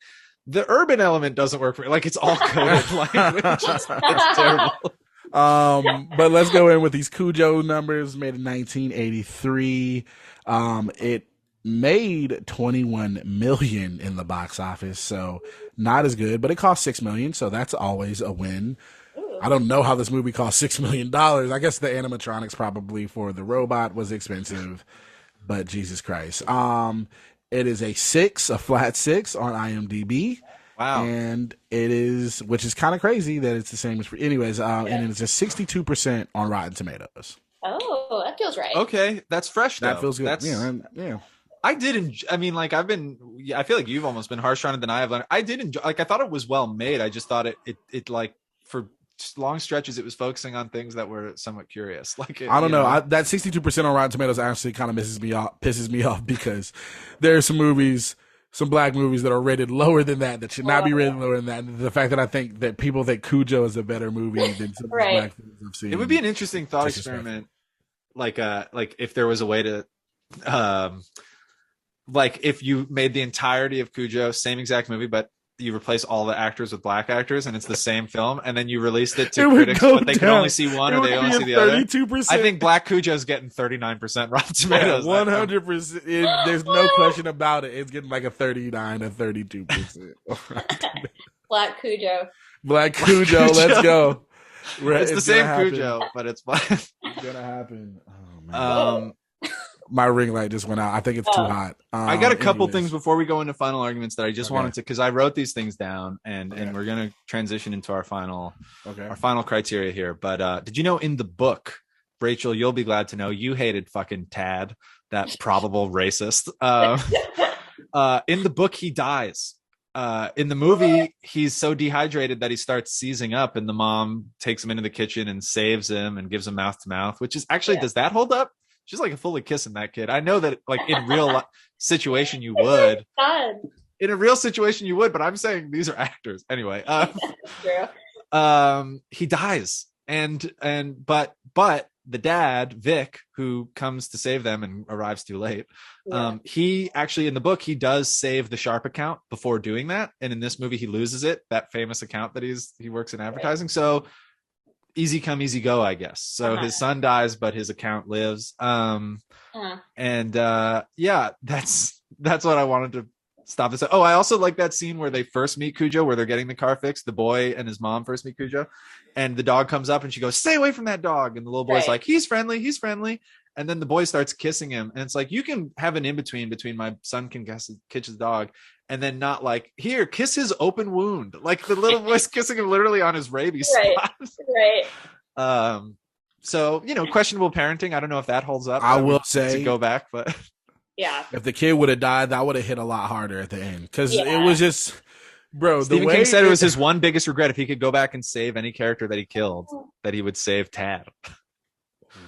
the urban element doesn't work for me. Like it's all coded language. It's terrible. But let's go in with these Cujo numbers. Made in 1983. It made 21 million in the box office, so not as good, but it cost $6 million, so that's always a win. I don't know how this movie cost $6 million. I guess the animatronics probably for the robot was expensive, but Jesus Christ. It is a flat 6 on IMDb. Wow. And it is, which is kind of crazy that it's the same as and it's a 62% on Rotten Tomatoes. Oh, that feels right. Okay, that's fresh though. That feels good. Yeah. I did enjoy, I mean, like I feel like you've almost been harsh on it than I have. I did enjoy, like I thought it was well made. I just thought it like for long stretches it was focusing on things that were somewhat curious. Like I don't know. That 62% on Rotten Tomatoes actually kind of pisses me off because there are some black movies that are rated lower than that should not be rated lower than that. And the fact that I think that people think Cujo is a better movie than some black films I've seen. It would be an interesting thought experiment, like if there was a way to, like if you made the entirety of Cujo, same exact movie, but you replace all the actors with black actors and it's the same film, and then you released it to critics, but they can only see one or they only see the other. I think Black Cujo's getting 39% Rotten Tomatoes. 100%. There's no question about it. It's getting like a 39 or 32%. Black Cujo. Black Cujo, let's go. It's the same Cujo, but it's black. It's gonna happen. Oh man. My ring light just went out. I think it's too hot. I got a couple things before we go into final arguments that I just wanted to, because I wrote these things down, and we're going to transition into our final criteria here. But did you know in the book, Rachel, you'll be glad to know you hated fucking Tad, that probable racist. In the book, he dies. In the movie, he's so dehydrated that he starts seizing up, and the mom takes him into the kitchen and saves him and gives him mouth to mouth, which is actually, does that hold up? She's like fully kissing that kid. I know that like in real situation you would. In a real situation you would, but I'm saying these are actors. Anyway, he dies. But the dad, Vic, who comes to save them and arrives too late, he actually, in the book, he does save the Sharp account before doing that. And in this movie, he loses it, that famous account that he works in advertising. So easy come, easy go, I guess. So his son dies, but his account lives. And that's what I wanted to stop this. Oh, I also like that scene where they first meet Cujo, where they're getting the car fixed. The boy and his mom first meet Cujo, and the dog comes up and she goes, "Stay away from that dog." And the little boy's like, he's friendly. And then the boy starts kissing him. And it's like, you can have an in-between my son can kiss his dog, and then not like, here, kiss his open wound. Like the little boy's kissing him literally on his rabies spot. So, questionable parenting. I don't know if that holds up. I will say to go back, but yeah, if the kid would have died, that would have hit a lot harder at the end, because it was just, bro. Stephen King said it was his one biggest regret. If he could go back and save any character that he killed, that he would save Tad.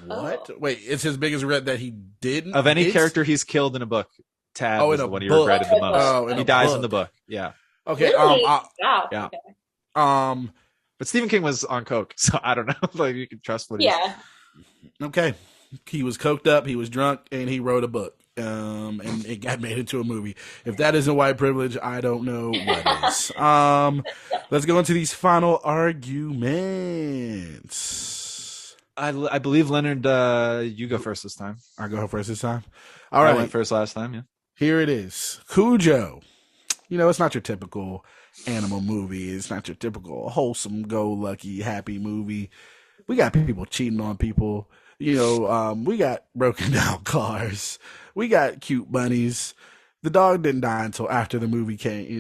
What? Wait, it's his biggest regret that he didn't? Of any character he's killed in a book, Tad was the one he regretted the most. He dies in the book. Yeah. Okay. Really? Yeah. Okay. But Stephen King was on coke, so I don't know. Like, you can trust what he. Yeah. Okay. He was coked up. He was drunk, and he wrote a book. And it got made into a movie. If that isn't white privilege, I don't know what is. Let's go into these final arguments. I believe, Leonard, you go first this time. I go first this time. All right. I went first last time. Yeah. Here it is. Cujo. It's not your typical animal movie. It's not your typical wholesome, go-lucky, happy movie. We got people cheating on people. We got broken down cars. We got cute bunnies. The dog didn't die until after the movie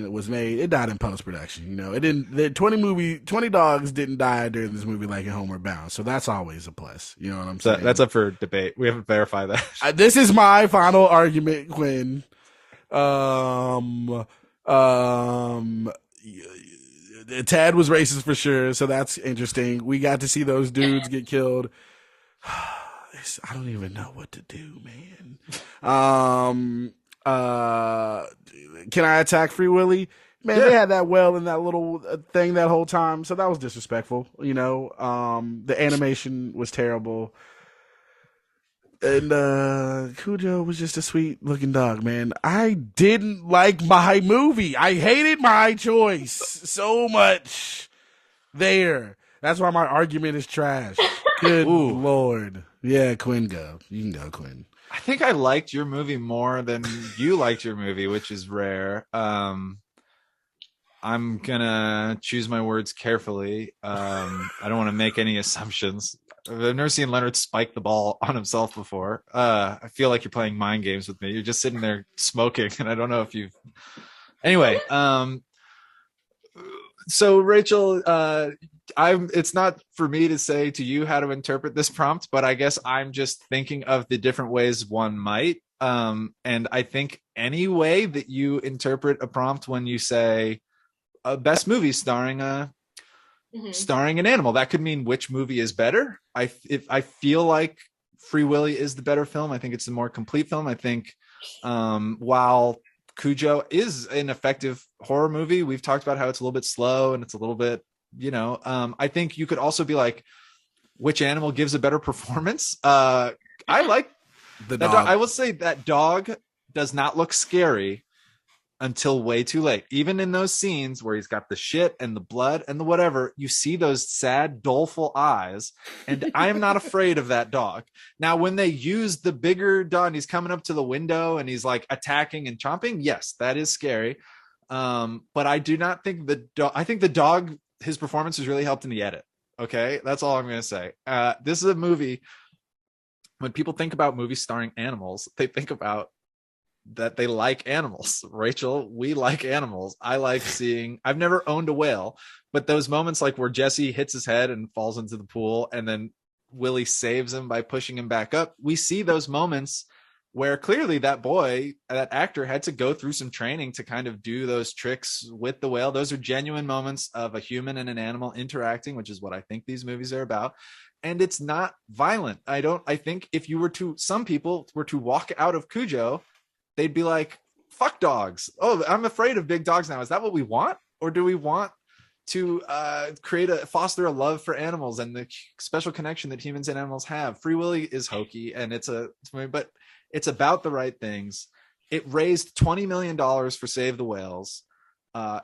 was made. It died in post-production. It didn't. The 20 dogs didn't die during this movie like in Homeward Bound. So that's always a plus. You know what I'm saying? That's up for debate. We haven't verified that. This is my final argument, Quinn. Tad was racist for sure, so that's interesting. We got to see those dudes get killed. I don't even know what to do, man. Can I attack Free Willy? Man, They had that well in that little thing that whole time, so that was disrespectful. The animation was terrible. And Cujo was just a sweet looking dog, man. I didn't like my movie. I hated my choice so much. That's why my argument is trash. Good Lord. Yeah, Quinn, go. You can go, Quinn. I think I liked your movie more than you liked your movie, which is rare. I'm gonna choose my words carefully. I don't want to make any assumptions. I've never seen Leonard spike the ball on himself before. I feel like you're playing mind games with me. You're just sitting there smoking, and I don't know if you've. Anyway, so Rachel, it's not for me to say to you how to interpret this prompt, but I guess I'm just thinking of the different ways one might. And I think any way that you interpret a prompt when you say a best movie starring an animal, that could mean which movie is better. I feel like Free Willy is the better film. I think it's the more complete film. I think while Cujo is an effective horror movie, we've talked about how it's a little bit slow and it's a little bit, I think you could also be like, which animal gives a better performance? I like the dog. I will say that dog does not look scary until way too late. Even in those scenes where he's got the shit and the blood and the whatever, you see those sad, doleful eyes. And I am not afraid of that dog. Now, when they use the bigger dog, and he's coming up to the window and he's like attacking and chomping, yes, that is scary. But I do not think I think the dog, his performance was really helped in the edit. Okay. That's all I'm going to say. This is a movie. When people think about movies starring animals, they think about that they like animals. Rachel, we like animals. I like I've never owned a whale, but those moments like where Jesse hits his head and falls into the pool and then Willy saves him by pushing him back up. We see those moments where clearly that actor had to go through some training to kind of do those tricks with the whale. Those are genuine moments of a human and an animal interacting, which is what I think these movies are about. And it's not violent. I think if some people were to walk out of Cujo, they'd be like, fuck dogs. Oh, I'm afraid of big dogs now. Is that what we want? Or do we want to foster a love for animals and the special connection that humans and animals have? Free Willy is hokey, and but it's about the right things. It raised $20 million for Save the Whales.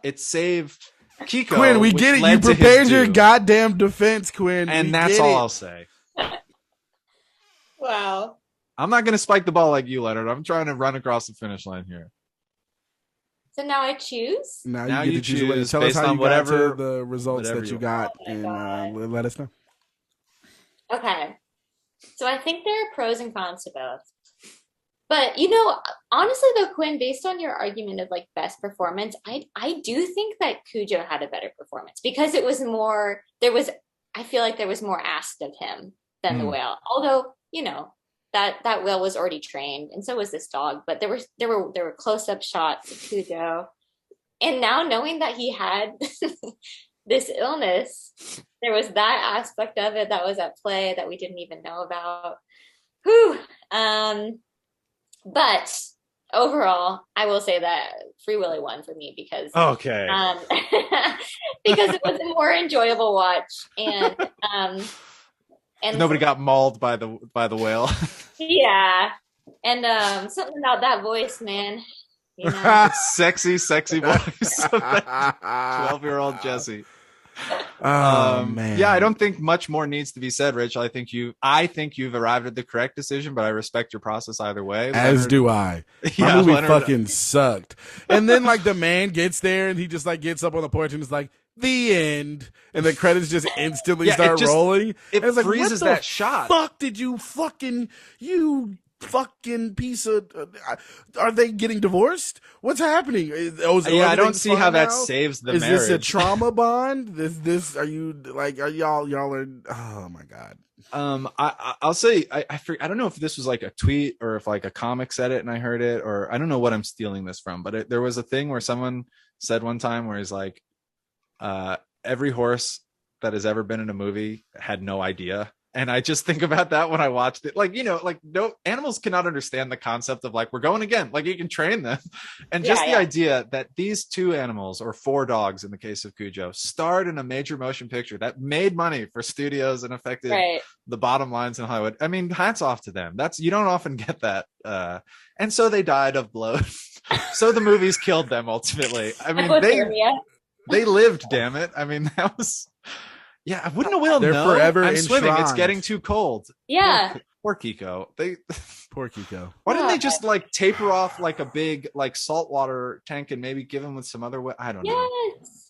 It saved Kiko. Quinn, we get it. You prepared your goddamn defense, Quinn. And that's all I'll say. Wow. I'm not going to spike the ball like you, Leonard. I'm trying to run across the finish line here. So now I choose? Now you choose. Tell us how you got to the results that you got, and let us know. Okay. So I think there are pros and cons to both. But, honestly, though, Quinn, based on your argument of like best performance, I do think that Cujo had a better performance because it was I feel like there was more asked of him than the whale. Although, that whale was already trained, and so was this dog. But there were close-up shots of Cujo. And now knowing that he had this illness, there was that aspect of it that was at play that we didn't even know about. Whew. But overall, I will say that Free Willy won for me because because it was a more enjoyable watch, and nobody got mauled by the whale. Yeah, and something about that voice, man. It's sexy voice of that 12-year-old Jesse. Man. Yeah, I don't think much more needs to be said, Rachel. I think you've arrived at the correct decision, but I respect your process either way. As do I. My movie fucking sucked. And then like the man gets there and he just like gets up on the porch and is like, the end, and the credits just instantly start rolling. It freezes like, that shot. Fuck did you fucking piece of are they getting divorced? What's happening? I don't see how that saves the marriage. Is this a trauma bond? This are y'all are oh my god. I'll say I don't know if this was like a tweet or if like a comic said it and I heard it, or I don't know what I'm stealing this from, but there was a thing where someone said one time where he's like, every horse that has ever been in a movie had no idea. And I just think about that when I watched it. Like, no animals cannot understand the concept of like, we're going again. Like you can train them. And the idea that these two animals, or four dogs in the case of Cujo, starred in a major motion picture that made money for studios and affected the bottom lines in Hollywood. I mean, hats off to them. You don't often get that. And so they died of bloat. So the movies killed them ultimately. I mean, they lived, damn it. I mean, that was... Yeah, wouldn't a whale know? They're forever I'm swimming. enshrined. It's getting too cold. Yeah. Poor Kiko. Poor Kiko. Why didn't they just like taper off like a big like saltwater tank and maybe give him with some other? I don't know.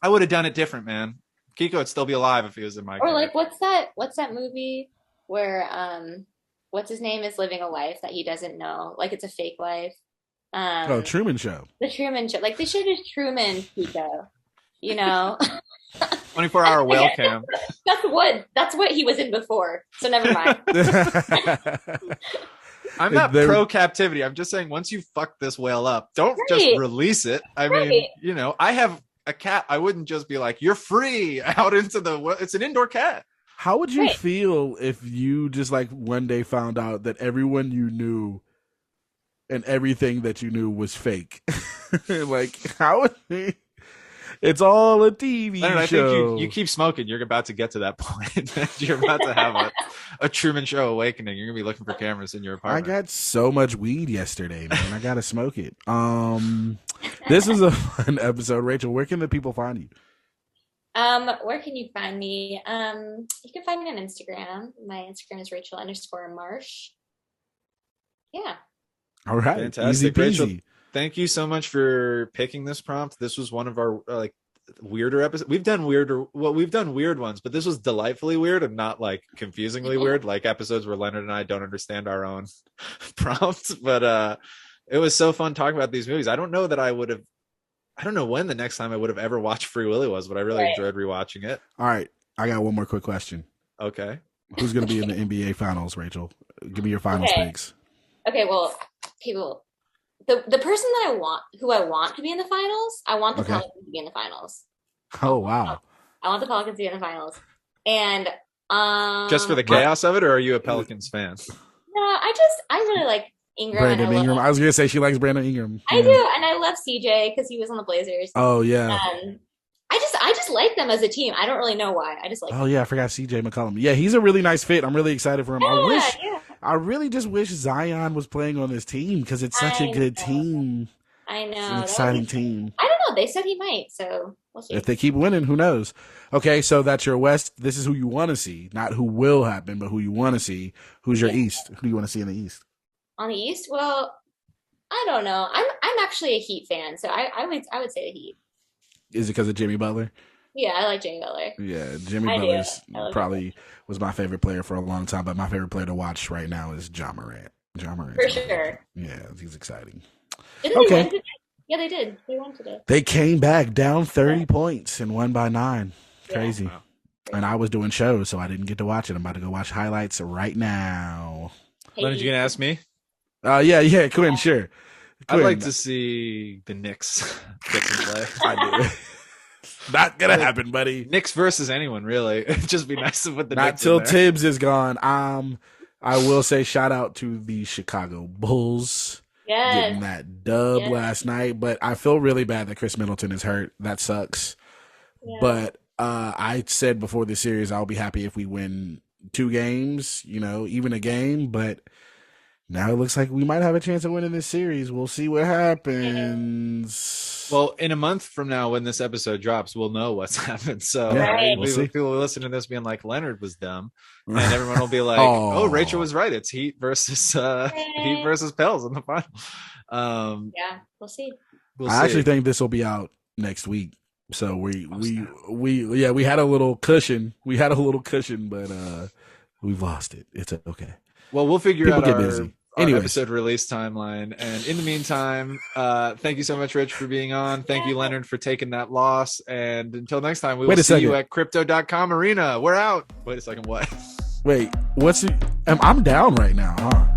I would have done it different, man. Kiko would still be alive if he was in my. Or like, what's that movie where what's his name is living a life that he doesn't know? Like it's a fake life. Truman Show. The Truman Show. Like they should have Truman Kiko. 24-hour whale cam. That's what he was in before. So never mind. I'm not pro captivity. I'm just saying once you fuck this whale up, don't just release it. I mean, I have a cat. I wouldn't just be like, you're free out into it's an indoor cat. How would you feel if you just like one day found out that everyone you knew and everything that you knew was fake? Like, how would it's all a TV show. I think you keep smoking. You're about to get to that point. You're about to have a Truman Show awakening. You're going to be looking for cameras in your apartment. I got so much weed yesterday, man. I got to smoke it. This is a fun episode. Rachel, where can the people find you? Where can you find me? You can find me on Instagram. My Instagram is Rachel_Marsh. Yeah. All right. Fantastic. Easy peasy. Rachel, thank you so much for picking this prompt. This was one of our weirder episodes. We've done weird ones, but this was delightfully weird and not like confusingly weird, like episodes where Leonard and I don't understand our own prompts. But it was so fun talking about these movies. I don't know when the next time I would have ever watched Free Willy was, but I really enjoyed rewatching it. All right. I got one more quick question. Okay. Who's going to be in the NBA finals, Rachel? Give me your finals picks. Okay, well, people. The person that who I want to be in the finals, I want the Okay. Pelicans to be in the finals. Oh wow. I want the Pelicans to be in the finals. And Just for the chaos of it, or are you a Pelicans fan? no, I really like Ingram. Brandon Ingram. I was gonna say she likes Brandon Ingram. I do, and I love CJ because he was on the Blazers. Oh yeah. I just like them as a team. I don't really know why. I just like. Oh yeah, I forgot CJ McCollum. Yeah, he's a really nice fit. I'm really excited for him. Yeah, I really just wish Zion was playing on this team because it's such a good team. I know. It's an exciting team. I don't know. They said he might, so we'll see. If they keep winning, who knows? Okay, so that's your West. This is who you want to see, not who will happen, but who you want to see. Who's your East? Who do you want to see in the East? On the East, well, I don't know. I'm actually a Heat fan, so I would say the Heat. Is it because of Jimmy Butler? Yeah, I like Jimmy Butler. Yeah, Jimmy Butler's probably was my favorite player for a long time, but my favorite player to watch right now is Ja Morant. Ja Morant. For sure. Yeah, he's exciting. Didn't they win today? Yeah, they did. They won today. They came back down 30 points and won by 9. Crazy. Yeah. And I was doing shows, so I didn't get to watch it. I'm about to go watch highlights right now. Hey. Leonard, you gonna ask me? Yeah, Quinn, sure. Quinn. I'd like to see the Knicks get some play. I do. Not gonna happen, buddy. Knicks versus anyone, really. It'd just be nice to put the Not Knicks till in there. Tibbs is gone. I will say shout out to the Chicago Bulls. Getting that dub last night, but I feel really bad that Chris Middleton is hurt. That sucks. Yeah. But I said before this series I'll be happy if we win 2 games, even a game, but now it looks like we might have a chance of winning this series. We'll see what happens. Well, in a month from now, when this episode drops, we'll know what's happened. So people will listen to this being like, Leonard was dumb. And everyone will be like, oh, Rachel was right. It's Heat versus Pels in the final. Yeah, we'll see. I actually think this will be out next week. So we had a little cushion. But we've lost it. It's okay. Well, we'll figure out our Anyways. Episode release timeline. And in the meantime, thank you so much, Rich, for being on. Thank you, Leonard, for taking that loss. And until next time, we will see you at Crypto.com Arena. We're out. Wait a second. What? Wait, I'm down right now, huh?